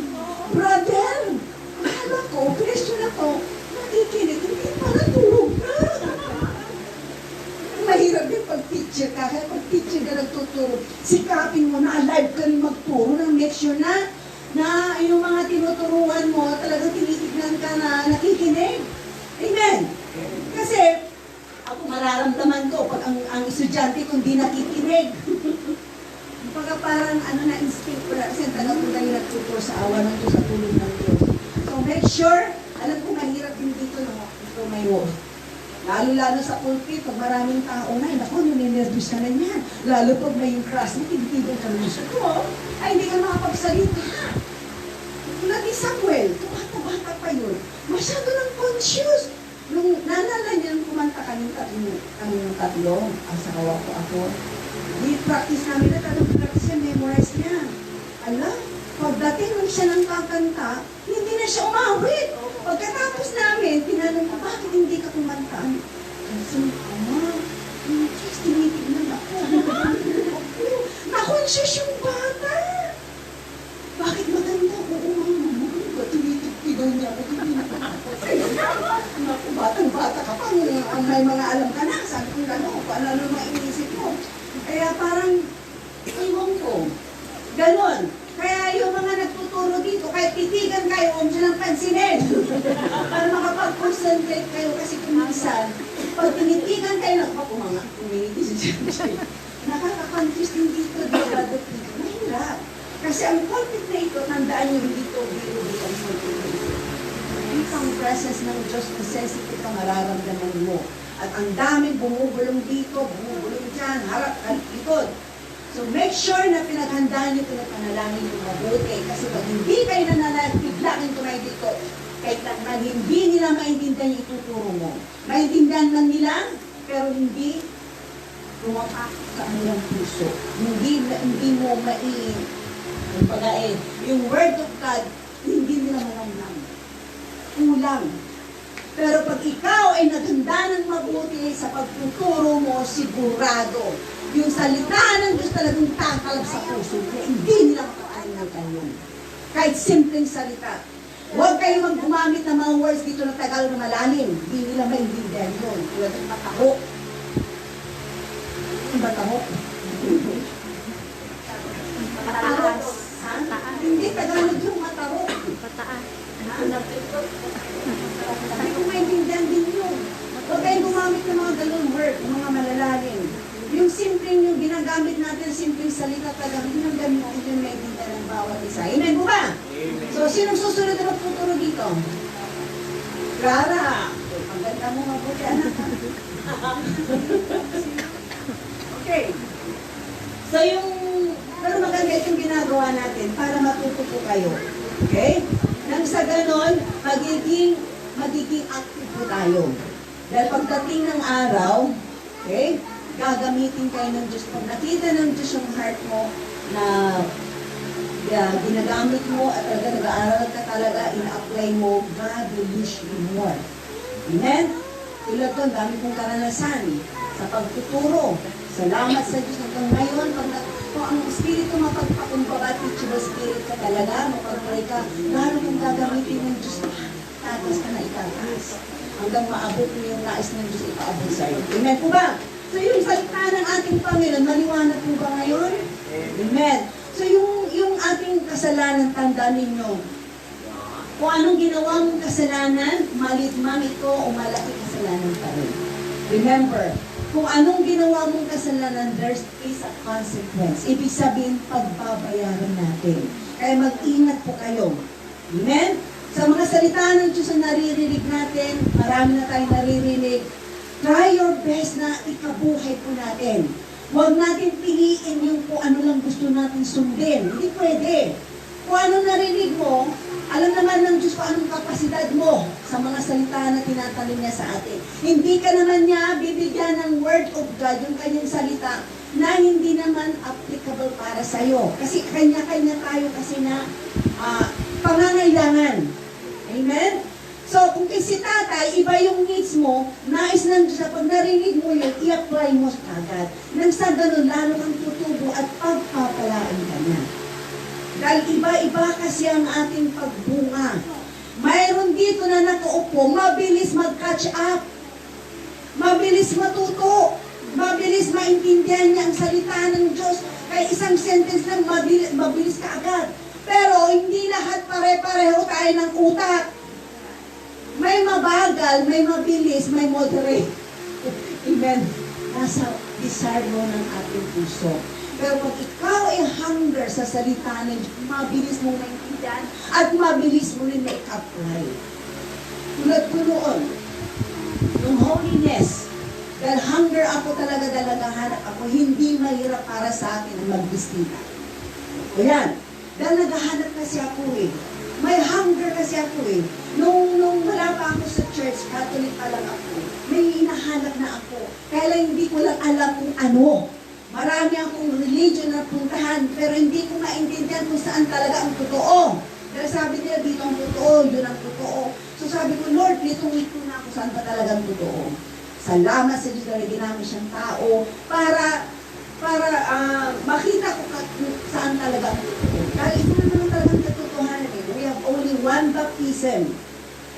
[SPEAKER 3] Brother, akala ko, presyo na to, nakikinig, hindi para tulog na. Mahirap din pag-teacher ka, kaya pag-teacher ka nagtuturo, sikapin mo na alive ka rin magturo, na make sure na yung mga tinuturuan mo, talagang tinitignan ka na nakikinig. Amen? Kasi, ako mararamdaman ko pag ang estudyante kung di nakikinig. Pagka parang na-instinct ko na, kasi talagang kung dahil nagtuturo sa awa ng Diyos, sa tulong ng Diyos. So make sure, alam ko mahirap din dito, no? Ito may wall. Lalo-lalo sa pulpit, pag maraming tao na, naku, ninervous ka na niyan. Lalo pag may yung class, nagtigilan ka na siya. Ay, hindi ka makapagsalita. Tulad ni Samuel, bata-bata pa yun. Masyado ng conscious. Nung naalala niya nung kumanta kaming tatlo, ang sakawa ko ako, di-practice namin na talagang practice niya, memorize niya. Ala, pagdating nung siya ng kakanta, hindi na siya umawit. Pagkatapos namin, tinanong ko, bakit hindi ka kumanta? Kasi, just tinitignan ako. Na-conscious yung bata. Bakit maganda? Oo, mama, tinitignan niya ako. Batang-bata ka pa, may mga alam ka na, sabi ko gano'n, kung ano maiisip mo. Kaya parang, iwan ko, gano'n. Kaya yung mga nagtuturo dito, kahit titigan kayo, huwag nyo lang pansinin. Para makapag-concentrate kayo, kasi kung minsan, pag tinitigan kayo, mga community siya. Nakaka-confuse din dito, dito, mahirap. Kasi ang pulpit na ito, tandaan nyo dito, biro-biro ang pulpit na ito. Ang presence ng Diyos, ang sensitive ka mararamdaman mo. At ang daming bumubulong dito, bumubulong dyan, harap, likod. So make sure na pinaghandaan nyo, pinapanalangin nyo mabuti. Kasi pag hindi kayo nanalangin, biglakin tumayo dito, kahit naman hindi nila maintindihan yung ituturo mo. Maintindihan lang nila, pero hindi lumapak sa kanilang puso. Hindi mo yung word of God, hindi nila malamang. Kulang. Pero pag ikaw ay naghanda ng mabuti sa pagtuturo mo, sigurado, yung salita ng Diyos talagang tatalab sa puso, kaya hindi nila makakalimutan yun. Kahit simpleng salita. Huwag kayo gumamit ng mga words dito na Tagalog na malalim. Hindi nila maintindihan yun. Tulad ng mataho. Ang mataho. Mataho. Hindi, Tagalog yung mataho. Hindi ko maintindihan din yun. Huwag kayong gumamit ng mga ganun word, ng mga malalalim. Yung simpleng yung ginagamit natin, simpleng salita talaga, hindi nang gamitin yung maintindihan ng bawat isa. Amen po ba? So, sinong susunod na magtuturo dito? Clara. Ang ganda mo mabuti, anak. Okay. So, pero maganda itong ginagawa natin para matuto po kayo. Okay? Nang sa ganon, magiging active po tayo. Dahil pagdating ng araw, okay, gagamitin kayo ng Diyos. Pag nakita ng Diyos yung heart mo na ginagamit mo at talaga nag-aaral ka talaga, ina-apply mo, God will use you more. Amen? Tulad ko, dami kong karanasan sa pagtuturo. Salamat sa Diyos hanggang ngayon. Kung ang Espiritu mapagpakumbaba, teachable spirit ka talaga, mapag-pray ka, lalo kong gagamitin ng Diyos, tatas ka na itatas. Hanggang maabot mo yung nais ng Diyos ipaabot sa'yo. Amen po ba? So yung salita ng ating Panginoon, maliwanag po ba ngayon? Amen. So yung ating kasalanan, tandaan ninyo, kung anong ginawa mong kasalanan, malit man ito o malaki kasalanan pa rin. Remember, kung anong ginawa mong kasalanan, there is a consequence. Ibig sabihin, pagbabayaran natin. Kaya mag-ingat po kayo. Amen? Sa mga salita ng Diyos na naririnig natin, marami na tayong naririnig, try your best na ikabuhay po natin. Huwag natin piliin yung kung ano lang gusto natin sundin. Hindi pwede. Kung ano narinig mo, alam naman ng Diyos kung anong kapasidad mo sa mga salita na tinatalim niya sa atin. Hindi ka naman niya bibigyan ng word of God, yung kanyang salita, na hindi naman applicable para sa'yo. Kasi kanya-kanya tayo kasi na pangangailangan. Amen? So, kung si tatay, iba yung needs mo, nais ng Diyos na pag narinig mo yun, i-apply mo agad. Nang sa ganun, lalo kang tutubo at pagpapalaan ka na. Dahil iba-iba kasi ang ating pagbunga. Mayroon dito na nakaupo, mabilis mag-catch up. Mabilis matuto. Mabilis maintindihan niya ang salita ng Diyos. Kaya isang sentence lang, mabilis ka agad. Pero hindi lahat pare-pareho tayo ng utak. May mabagal, may mabilis, may moderate. Amen. Nasa desire mo ng ating puso. Pero pag ikaw ay hunger sa salita ng Diyos, mabilis mo maintindihan at mabilis mo rin ma-apply. Tulad ko noon, yung holiness, dahil hunger ako talaga hanap ako, hindi mahirap para sa akin ang magbistita. Ayan. Dahil naghahanap kasi ako eh. May hunger kasi ako eh. Nung wala pa ako sa church, Catholic pa lang ako, may hinahanap na ako. Kaya lang hindi ko lang alam kung ano. Marami akong religion na puntahan, pero hindi ko maintindihan kung saan talaga ang totoo. Dahil sabi nila, dito ang totoo, yun ang totoo. So sabi ko, Lord, litong-lito na ako saan ba talaga ang totoo. Salamat sa Diyos dahil ginamit siyang tao para makita ko saan talaga ang totoo. Dahil ito na naman talagang katotohanan eh. We have only one baptism.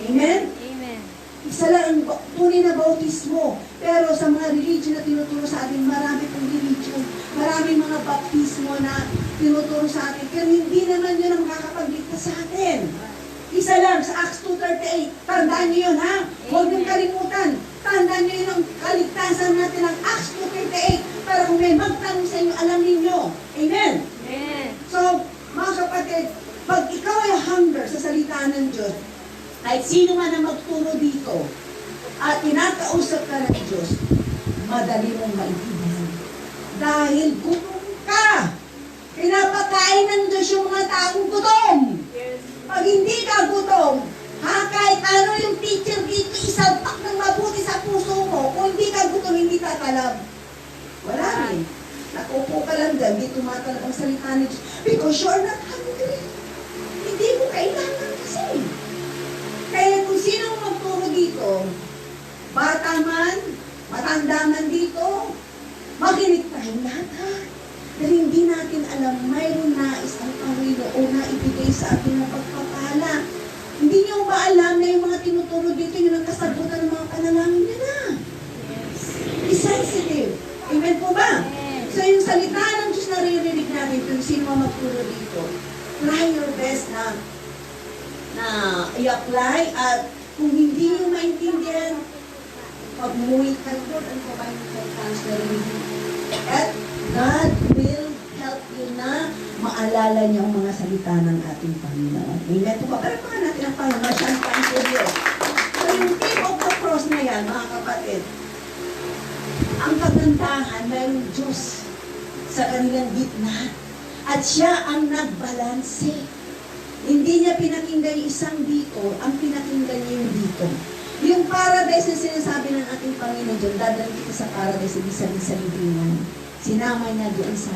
[SPEAKER 3] Amen?
[SPEAKER 7] Amen.
[SPEAKER 3] Isa lang ang tunay na bautismo. Pero sa mga religion na tinuturo sa atin, marami pong religion. Maraming mga baptismo na tinuturo sa atin. Pero hindi naman yun ang makakapagligtas sa atin. Isa lang, sa Acts 2:38. Tandaan niyo yun, ha? Huwag niyong kalimutan. Tandaan niyo yun ang kaligtasan natin ng Acts 2:38. Para kung may magtanong sa inyo, alam ninyo. Amen?
[SPEAKER 7] Amen.
[SPEAKER 3] So, mga kapatid, pag ikaw ay hunger sa salita ng Diyos, kahit sino man ang magturo dito, at tinakausap ka ng Diyos, madali mong maintindihan. Dahil gutom ka. Pinapakain ng Diyos yung mga taong gutom. Pag hindi ka gutom, kahit ano yung teacher dito, isalpak ng mabuti sa puso mo, kung hindi ka gutom, hindi tatalab. Wala rin. Nakupo ka lang dyan, hindi tumatalab ang salita ni Diyos. Because you're not hungry. Hindi mo kailangan kasi. Kaya kung sino magturo dito, bata man, matanda man dito, makinig tayo lahat ha. Dahil hindi natin alam, mayroon nais ang Panginoon na ibigay sa atin ng pagpapala. Hindi niyo ba alam na yung mga tinuturo dito, yun ang kasagutan ng mga panalangin niya na? Be sensitive. Amen po ba? So yung salita ng Diyos na naririnig natin, kung sino man magturo dito, try your best na i-apply at kung hindi nyo maintindihan, pag-muwi ka doon, ano pa ba yung transferring? At God will help you na maalala niyo ang mga salita ng ating Panginoon. Amen po ba? Pero pa natin ang Panginoon, siyang Panginoon. So yung tip of the cross na yan, mga kapatid, ang kagandahan, mayroong Diyos sa kanilang gitna. At siya ang nagbalanse. Hindi niya pinakinggan yung isang dito, ang pinakinggan niya yung dito. Yung paradise na sinasabi ng ating Panginoon dyan, dadalhin kita sa paradise, ibig sabihin sa libingan. Sinama niya doon sa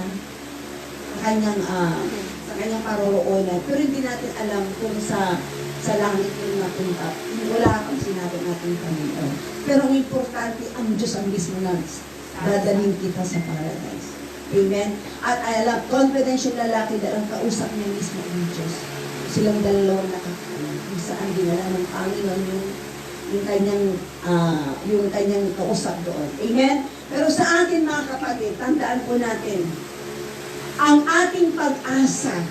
[SPEAKER 3] kanyang paroroonan. Pero hindi natin alam kung sa langit yung napunta. Wala kang sinabi ng ating Panginoon. Pero ang importante, ang Diyos ang mismo na dadalhin kita sa paradise. Amen? At alam, confidential lalaki dahil ang kausap niya mismo ang Diyos. Silang dalawang nakakalam kung saan dinala ng Panginoon yung kanyang kausap doon. Amen? Pero sa atin mga kapatid, tandaan po natin, ang ating pag-asa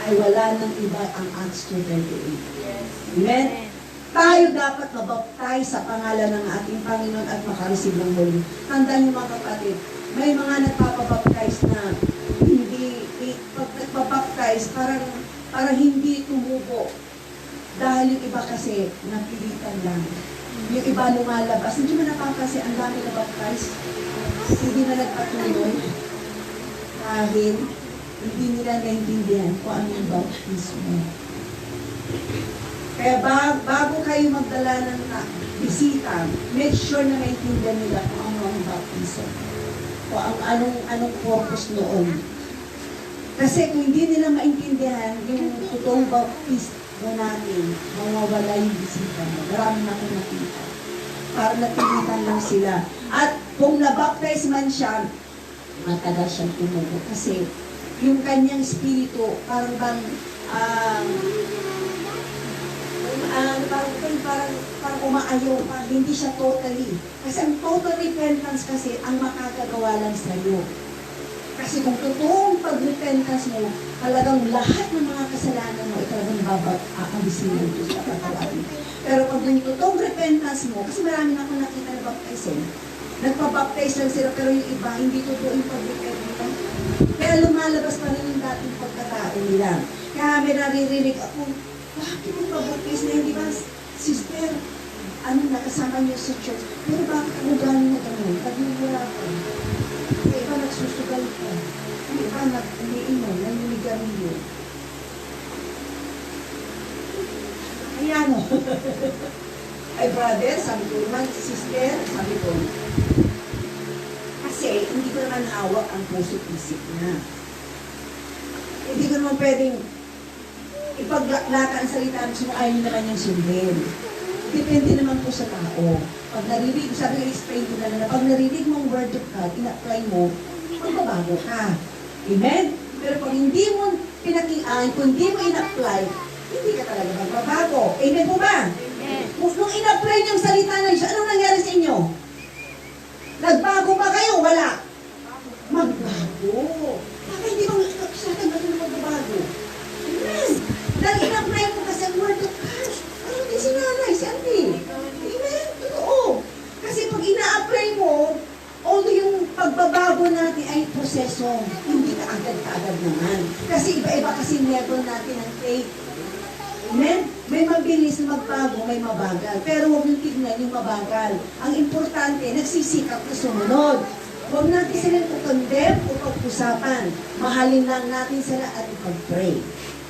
[SPEAKER 3] ay wala ng iba ang Acts 2:28. Amen? Tayo dapat mabaptize sa pangalan ng ating Panginoon at makareceive ng Holy. Tandaan niyo mga kapatid, may mga nagpapabaptize na pag nagpabaptize, parang hindi tumubo. Dahil yung iba kasi, napilitan lang. Yung iba lumalabas. Hindi mo napapansin, ang dami na baptize. Hindi na nagpatuloy. Dahil hindi nila naintindihan kung ano yung baptismo. Kaya bago kayo magdala ng bisita, make sure na maintindihan nila kung ano ang baptismo. Kung anong purpose noon. Kasi kung hindi nila maintindihan yung totoong baptismo natin, mawawala yung bisita mo. Marami na akong nakita. Para natilitan lang sila. At kung nabaptize man siya, matagal siyang tumubo. Kasi yung kanyang espiritu, parang umaayaw pa, hindi siya totally. Kasi ang total repentance kasi, ang makakagawa lang sa iyo. Kasi kung totoong pag-repentance mo, talagang lahat ng mga kasalanan mo, talagang aabisin mo Diyos sa patawarin. Pero pag yung totoong repentance mo, kasi marami na akong nakita na baptize nagpa-baptize lang sila, pero yung iba, hindi totoo yung pag-repent nila. Kaya lumalabas pa rin yung dating pagkatao nila. Kaya may naririnig ako, bakit yung pag-baptize na hindi ba, sister, nakasama niyo sa church, pero bakit mo gano'n na gano'n? Pag yung wala ko, yung iba nagsusugal ko, yung iba nag-umiinom, nangyiligarilyo. Ayan o. Ay brother, sabi ko naman, sister, sabi ko, kasi hindi ko naman hawak ang puso-isip na. Hindi ko naman pwedeng ipaglaklaka ang salita ng ayaw na kanyang sundin. Depende naman po sa tao. Pag narinig, sabi ko, explain ko na pag narinig mong word of God, ina-apply mo, magbabago ka. Amen? Pero pag hindi mo pinakiaan, kung hindi mo ina-apply, hindi ka talaga magbabago. Amen po ba? Nung in-apply niyang salita ng Diyos, anong nangyari sa inyo? Nagbago ba kayo? Wala. Magbago. Bakit hindi mo sa akin ba na magbabago? Amen. Dahil in-apply mo kasi ang word of God. Ano din si nanay, si auntie? Amen. Totoo. Kasi pag ina-apply mo, although yung pagbabago natin ay proseso, hindi ka agad-agad naman. Kasi iba-iba kasi level natin ng faith. Amen? May mabilis na magbago, may mabagal. Pero huwag niyong tignan yung mabagal. Ang importante, nagsisikap na sumunod. Huwag natin silang i-condemn o pag-usapan. Mahalin lang natin sila at ipag-pray.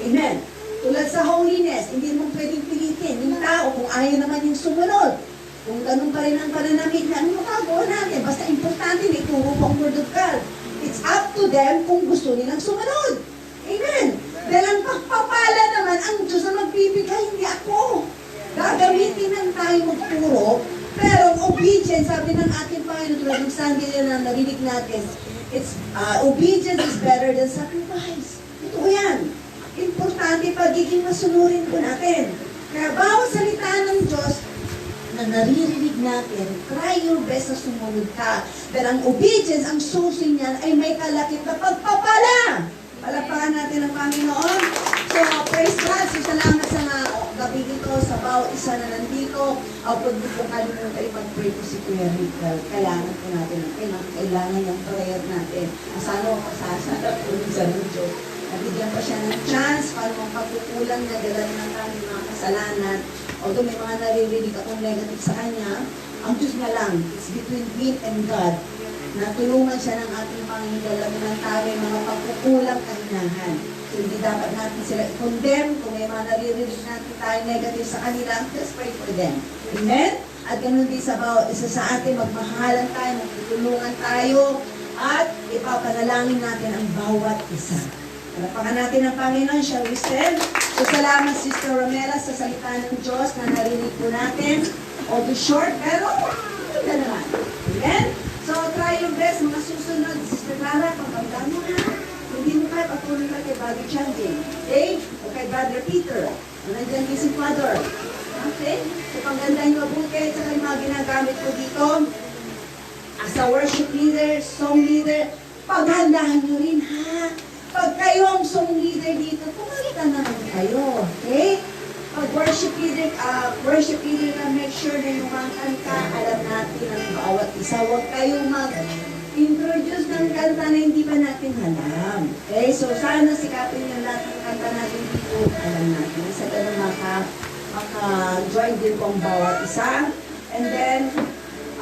[SPEAKER 3] Amen? Tulad sa holiness, hindi mo pwedeng pilitin yung tao kung ayaw naman yung sumunod. Kung ganun pa rin ang pananamit na, ano magagawa natin? Basta importante, may turo pang word of God. It's up to them kung gusto nilang sumunod. Amen? Dahil ang pagpapala naman, ang Diyos na magbibigay, hindi ako. Gagamitin ng tao tayong magturo, pero obedience, sabi ng ating Panginoon, tulad ng Sunday na narinig natin, obedience is better than sacrifice. Ito yan. Importante pagiging masunurin po natin. Kaya bawat salita ng Diyos na naririnig natin, try your best na sumunod ka. Dahil ang obedience, ang susi niyan ay may kalakip na pagpapala. Palapakan natin ang Panginoon. So, praise God. So, salamat sa gabi dito, sa bawat isa na nandito. Huwag mo po kalimutan ipag-pray po si Kuya Rick. Kailangan po natin, kailangan yung prayer natin. Sana ako sasarap po sa ng Diyos. Nabigyan pa siya ng chance para mong pagkukulang na galan ng kanyang mga kasalanan. Although may mga naririnig akong negative sa kanya, ang Diyos na lang, it's between him and God. Natulungan siya ng ating Panginoon ng tayo mga pagkukulang kahinahan. So hindi dapat natin sila i-condemn kung may mga naririnig natin tayo negative sa kanila, just pray for them. Amen? At ganun din sa bawat isa sa atin, magmahalan tayo, magtutulungan tayo, at ipapanalangin natin ang bawat isa. Palapakan natin ang Panginoon, shall we stand? So salamat Sister Romela sa salita ng Diyos na narinig po natin. Although short, pero ganda naman. Amen? So try your best, mga susunod. Sister Clara, pagkaganda mo na. Hindi mo kayo patuloy ka kay Brother Chanjin. Okay? O kay Brother Peter. O nandiyan din si Father. Okay? So pagkaganda nyo mabuti. At saka yung mga ginagamit ko dito. As a worship leader, song leader, paghandahan nyo rin ha. Pag kayo ang song leader dito, pumalita naman kayo. Okay? Pag worship leader ka, make sure na yung mga kanta, alam natin ang bawat isa. Huwag kayong mag-introduce ng kanta na hindi pa natin alam. Okay? So, sana sikapin yung lahat ng kanta natin dito, alam natin. Sa ganun maka-join din po ang bawat isa. And then,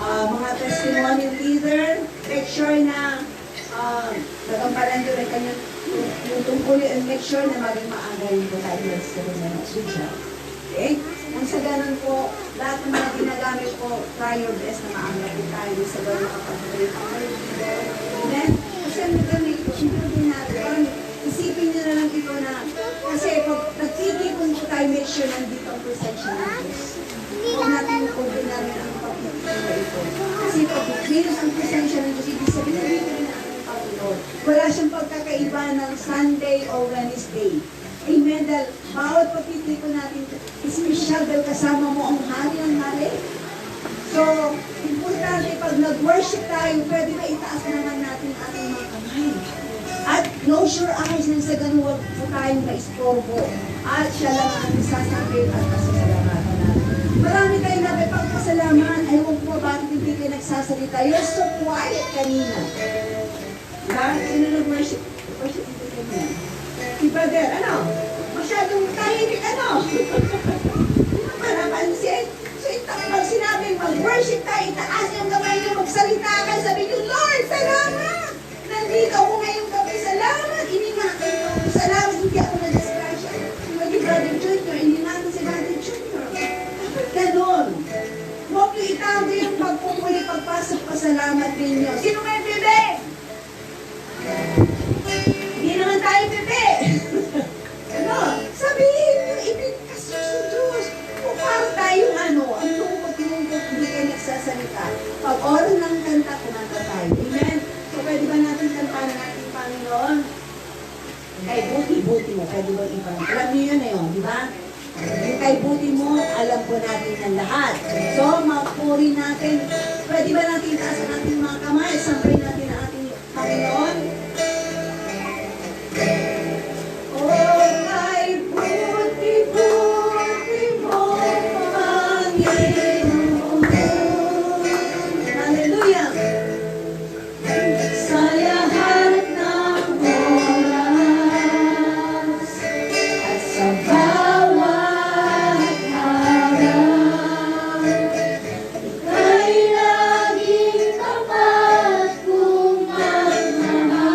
[SPEAKER 3] mga testimony leader, make sure na nagamparan nyo rin kanyang yung tungkulin and make sure na maging maaga yung po tayo ng switch. Okay? Ang sa ganun po, lahat ng mga ginagamit po, try your best na maaga po tayo sa ganun kapag-pray. Amen? Kasi ang nagamit po, din natin, isipin nyo na lang ito na, kasi pag nagtitipon po tayo, make sure nandito ang presensya ng Diyos. Huwag natin po namin ang pagtitipon na ito. Kasi pag minus ang presensya ng Diyos, ibig sabihin na wala siyang pagkakaiba ng Sunday or Wednesday. Amen. Dahil bawat pagpipili ko natin, special dahil kasama mo ang hari ng hari. So, importante pag nag-worship tayo, pwede ba itaas naman natin ating mga kamay. At close your eyes nang sa ganun, huwag po tayong maistorbo. At siya lang ang isasabihin at kasasalamatan natin. Marami kayo na may pagkasalaman. Ewan po bakit hindi kayo nagsasalita. You're so quiet kanina. Diba? Sino nag-worship? Worship ito kanina. Si Brother, ano? Masyadong tahimik, ano? Para pansin. So, pag sinabing mag-worship tayo, itaas yung kamay niyo, magsalita ka, sabi niyo, Lord, salamat! Nandito ako ngayong gabi, salamat! Iningatan niyo ako, salamat, hindi ako na-distraction. Maging Brother Junior, iningatan si Brother Junior. Dapat ganon. Huwag niyo itago yung pagpupuli, pagpasok, pasalamat ninyo. Sino may bibig? Hindi naman tayo bebe. Ano? Sabihin nyo, ibigkas sa Diyos. Kung parang tayong ang tungkot, hindi kayo nagsasalita. Pag oras ng kanta, kumanta tayo. Amen? So, pwede ba natin kantahan ng ating Panginoon? Kay buti mo, pwede ba iba? Alam niyo yun di ba? Yung kay buti mo, alam po natin ang lahat. So, mapuri natin. Pwede ba natin taas ang ating mga kamay? Sampay natin ang ating Panginoon. Oh, kay buti-buti mo, Panginoon. Hallelujah! Sa lahat ng oras at sa bawat araw, ika'y laging tapat kung magmamahal.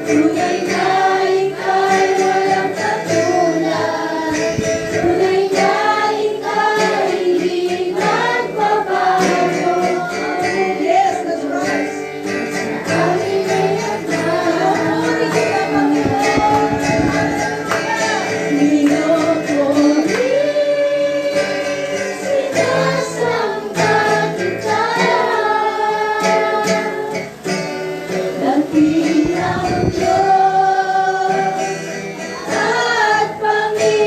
[SPEAKER 6] Tunay na ika'y walang katulad. Tunay na ika'y hindi nagbabago.
[SPEAKER 3] Yes, that's right.
[SPEAKER 6] Amin ay nagmamahal kita, Panginoon. Pinupuri, sinasamba kita. Dakilang Diyos at Panginoon.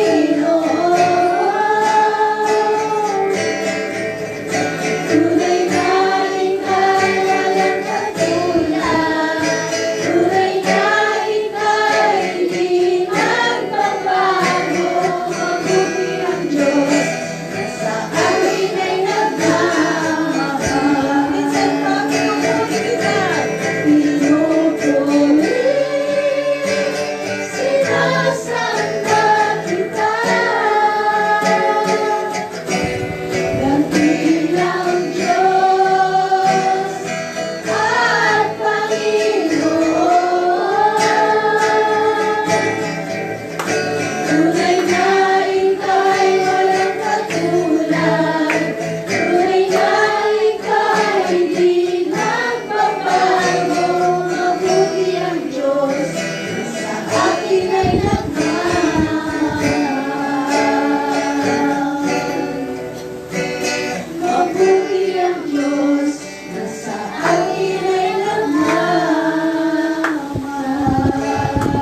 [SPEAKER 6] Tunay na ika'y walang katulad. Tunay na ika'y di nagbabago. Mabuti ang Diyos na sa akin ay nagmamahal.
[SPEAKER 3] Minsan pa, pinupuri kita.
[SPEAKER 6] Pinupuri, sinasamba kita. Dakilang Diyos at Panginoon. Tunay na ika'y walang katulad. Tunay na ika'y di nagbabago. Mabuti ang Diyos na sa akin ay nagmamahal. Mabuti ang Diyos na sa akin ay nagmamahal.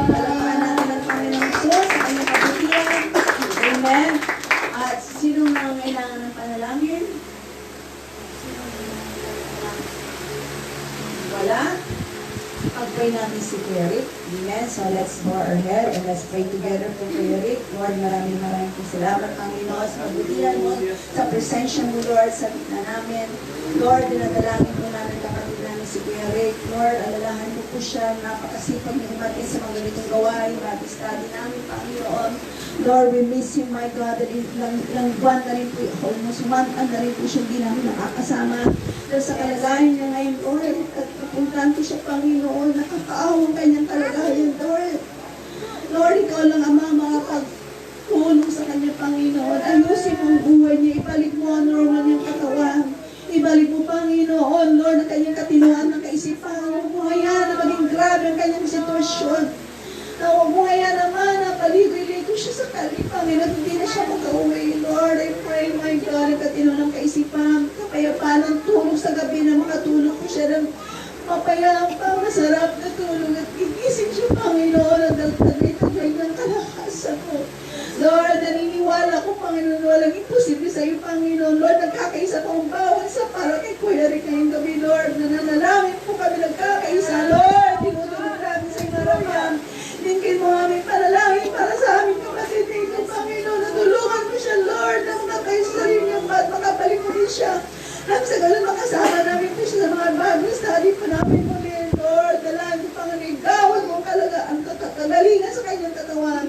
[SPEAKER 3] Palakpakan natin ang Panginoong Diyos sa kanyang kabutihan. Amen. At sino mga kailangan ng panalangin? Wala? Pag-pray natin si Kuya Rick. Amen. So let's bow our head and let's pray together for Kuya Rick. Lord, maraming po salamat, Panginoon, sa kabutihan mo, sa presensya mo, Lord, sa gitna namin. Lord, dinadalangin po namin kapatid namin si Kuya Rick. Lord, alalahan mo po siya, napakasipag na umatin sa mga ganitong gawain, Bible study namin, Panginoon. Lord, we miss him, my God, that ilang buwan na rin po, almost month na rin po siya, hindi namin nakakasama. Dahil sa kalagayan niya ngayon, Lord, at napuntahan ko siya, Panginoon, nakakaawang kanyang kalagayan, Lord. Lord, ikaw lang ang makakapagtulong sa kanya, Panginoon. Ayusin mo ang buhay niya, ibalik mo ang normal niyang katawan. Ibalik mo, Panginoon, Lord, ang kanyang katinuan ng kaisipan. Huwag mo hayaan na maging grabe ang kanyang sitwasyon. Huwag mo hayaan naman na paligoy-ligo siya sa kalipang. Hindi na siya mag-away, Lord. I pray, my God, ang katinuan ng kaisipan. Kapayapaan ang tulog sa gabi na makatulog ko siya ng mapayapa, masarap na tulog at gigising siya, Panginoon, at dagdag-dagdag ng kalakasan mo. Lord, naniniwala ko, Panginoon, walang imposible sa iyo, Panginoon. Lord, nagkakaisa po ang bawat isa para kay Kuya Rick ngayong gabi, Lord. Nananalangin po kami nagkakaisa, Lord. Tinutulog namin sa iyong harapan. Dinkin mo aming panalangin para sa aming kapatid dito, Panginoon. Natulungan mo siya, Lord, na makakaisa sa sarili niya at makabalik mo rin siya. Nang sa ganun, makasama namin po siya sa mga Bible study pa namin muli, Lord. Dalangin mo, Panginoon, gawad mo ang kagalingan sa kanyang katawan.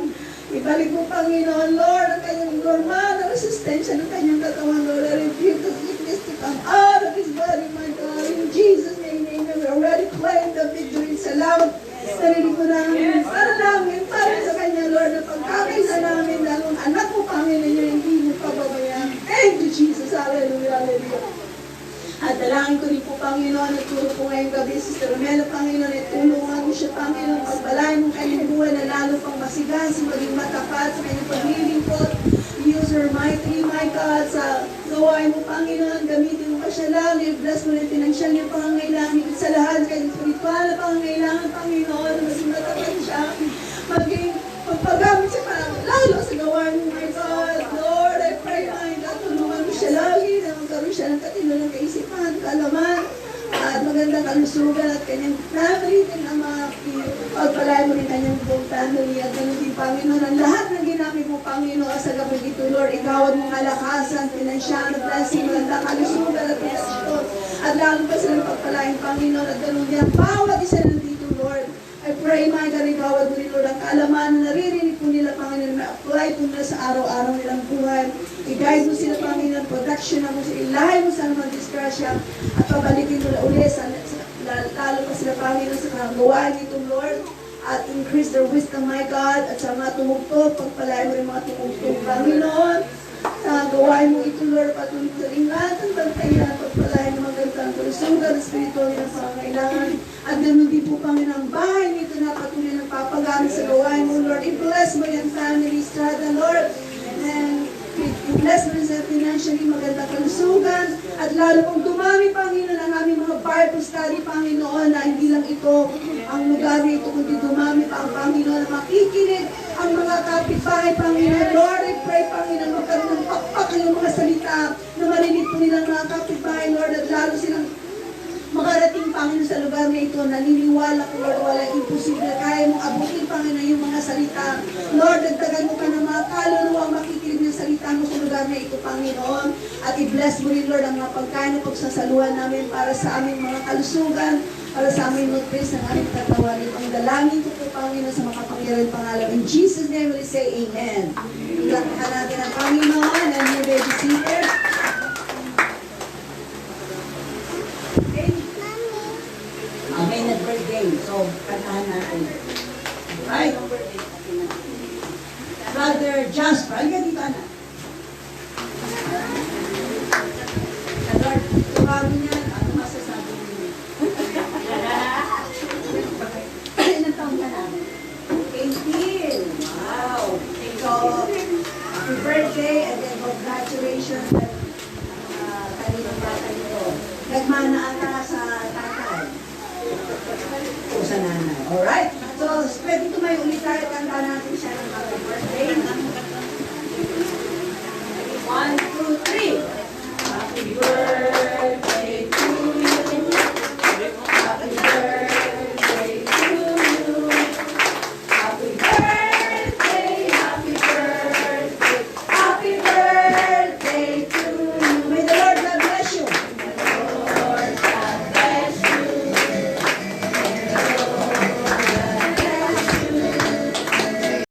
[SPEAKER 3] Ibalik mo, Panginoon, Lord, ang kanyang normal na resistensya ng kanyang katawan, Lord. I rebuke the weakness to come out of his body, my God. In Jesus' name, we already claimed the victory. Salamat. Sarili ko namin. Para namin, para sa kanya, Lord, na pagkakaisa namin, lalong anak mo, Panginoon, niya, hindi mo pababayaan. Thank you, Jesus. Hallelujah, hallelujah. At dalangin ko rin po, Panginoon, at turo po ngayong gabi, Sister Romelo, Panginoon, at tulungan mo siya, Panginoon, pagpalain mo kanyang buhay na lalo pang masigas, maging matapat sa kanyang paglilingkod. Use her mightily, my God, sa gawain mo, Panginoon, gamitin mo pa siya lang, i-bless mo rin pinansyal niya pangangailangan, sa lahat, kanyang spiritual na pangangailangan, Panginoon, maging matapat siya, maging pagpagamit siya lalo sa gawain mo, my God. Lord, I pray, my God, tulungan mo siya lagi na magkaroon siya ng katino ng kaisipan, kaalaman, at magandang kalusugan at kanyang family din ang mga pagpalain mo rin kanyang buong family at ganoon din, Panginoon, ang lahat ng ginamit mo, Panginoon, sa gabi ito, Lord, ikawad mo kalakasan, pinansyal, blessing, magandang kalusugan at pinasyon, at lalo pa silang pagpalain, Panginoon, at ganoon din, bawat isa nandito, Lord. I pray, my God, ikawad mo rin, Lord, ang kaalaman na naririnig po nila, Panginoon, ma-apply po nila sa araw-araw nilang buhay. I-guide mo sila, Panginoon, protection mo sila, ilahay mo sa mga disgrasya, at pabalikin mo na uli sa lalo pa sila, Panginoon, sa mga gawain nito, Lord. increase their wisdom, my God, at sa mga tumugtog, pagpalain mo rin mga tumugtog, Panginoon. Gawain mo ito, Lord, patuloy sa ring lahat ng bantayan, pagpalain ng magandang kalusugan, spiritual ng pangangailangan. At ganun din po, Panginoon, ang bahay nito na patuloy ng papagamit sa gawain mo, Lord. I-bless mo yung family, Strada, Lord. And i-bless mo rin sa financially magandang kalusugan. At lalo pong dumami, Panginoon, ang aming mga Bible study, Panginoon, na hindi lang ito ang lugar na ito, kundi dumami pa ang Panginoon na makikinig ang mga kapitbahay, Panginoon. Lord, I pray, Panginoon, magkaroon ng pakpak yung mga salita na marinig po nilang mga kapitbahay, Lord, at lalo silang makarating, Panginoon, sa lugar na ito. Naniniwala ko, Lord, wala imposible. Kaya mong abutin, Panginoon, yung mga salita. Lord, dagdagan mo pa ng mga kaluluwa makikinig ng salita mo sa lugar na ito, Panginoon. At i-bless mo rin, Lord, ang mga pagkain na pagsasaluhan namin para sa aming mga kalusugan, para sa aming nutris ng aming katawan. Ang dalangin ko po, Panginoon, sa makapangyarihan pangalan. In Jesus' name, we say Amen. Ilakhan natin ang Panginoon, and you may be seated. May nag-birthday, so kantahan natin. Right? Brother Jasper, halika dito, anak. Lord, tuwagin niya, ano masasabi niyo? Ilang taon ka na? 18. Wow. So, happy birthday and then congratulations at kaninong bata nito. Nagmana ata sa tatay. O sa nanay. Alright? So, pwede tumayo ulit tayo. Kanta natin siya ng happy birthday. 1, 2, 3. Happy birthday.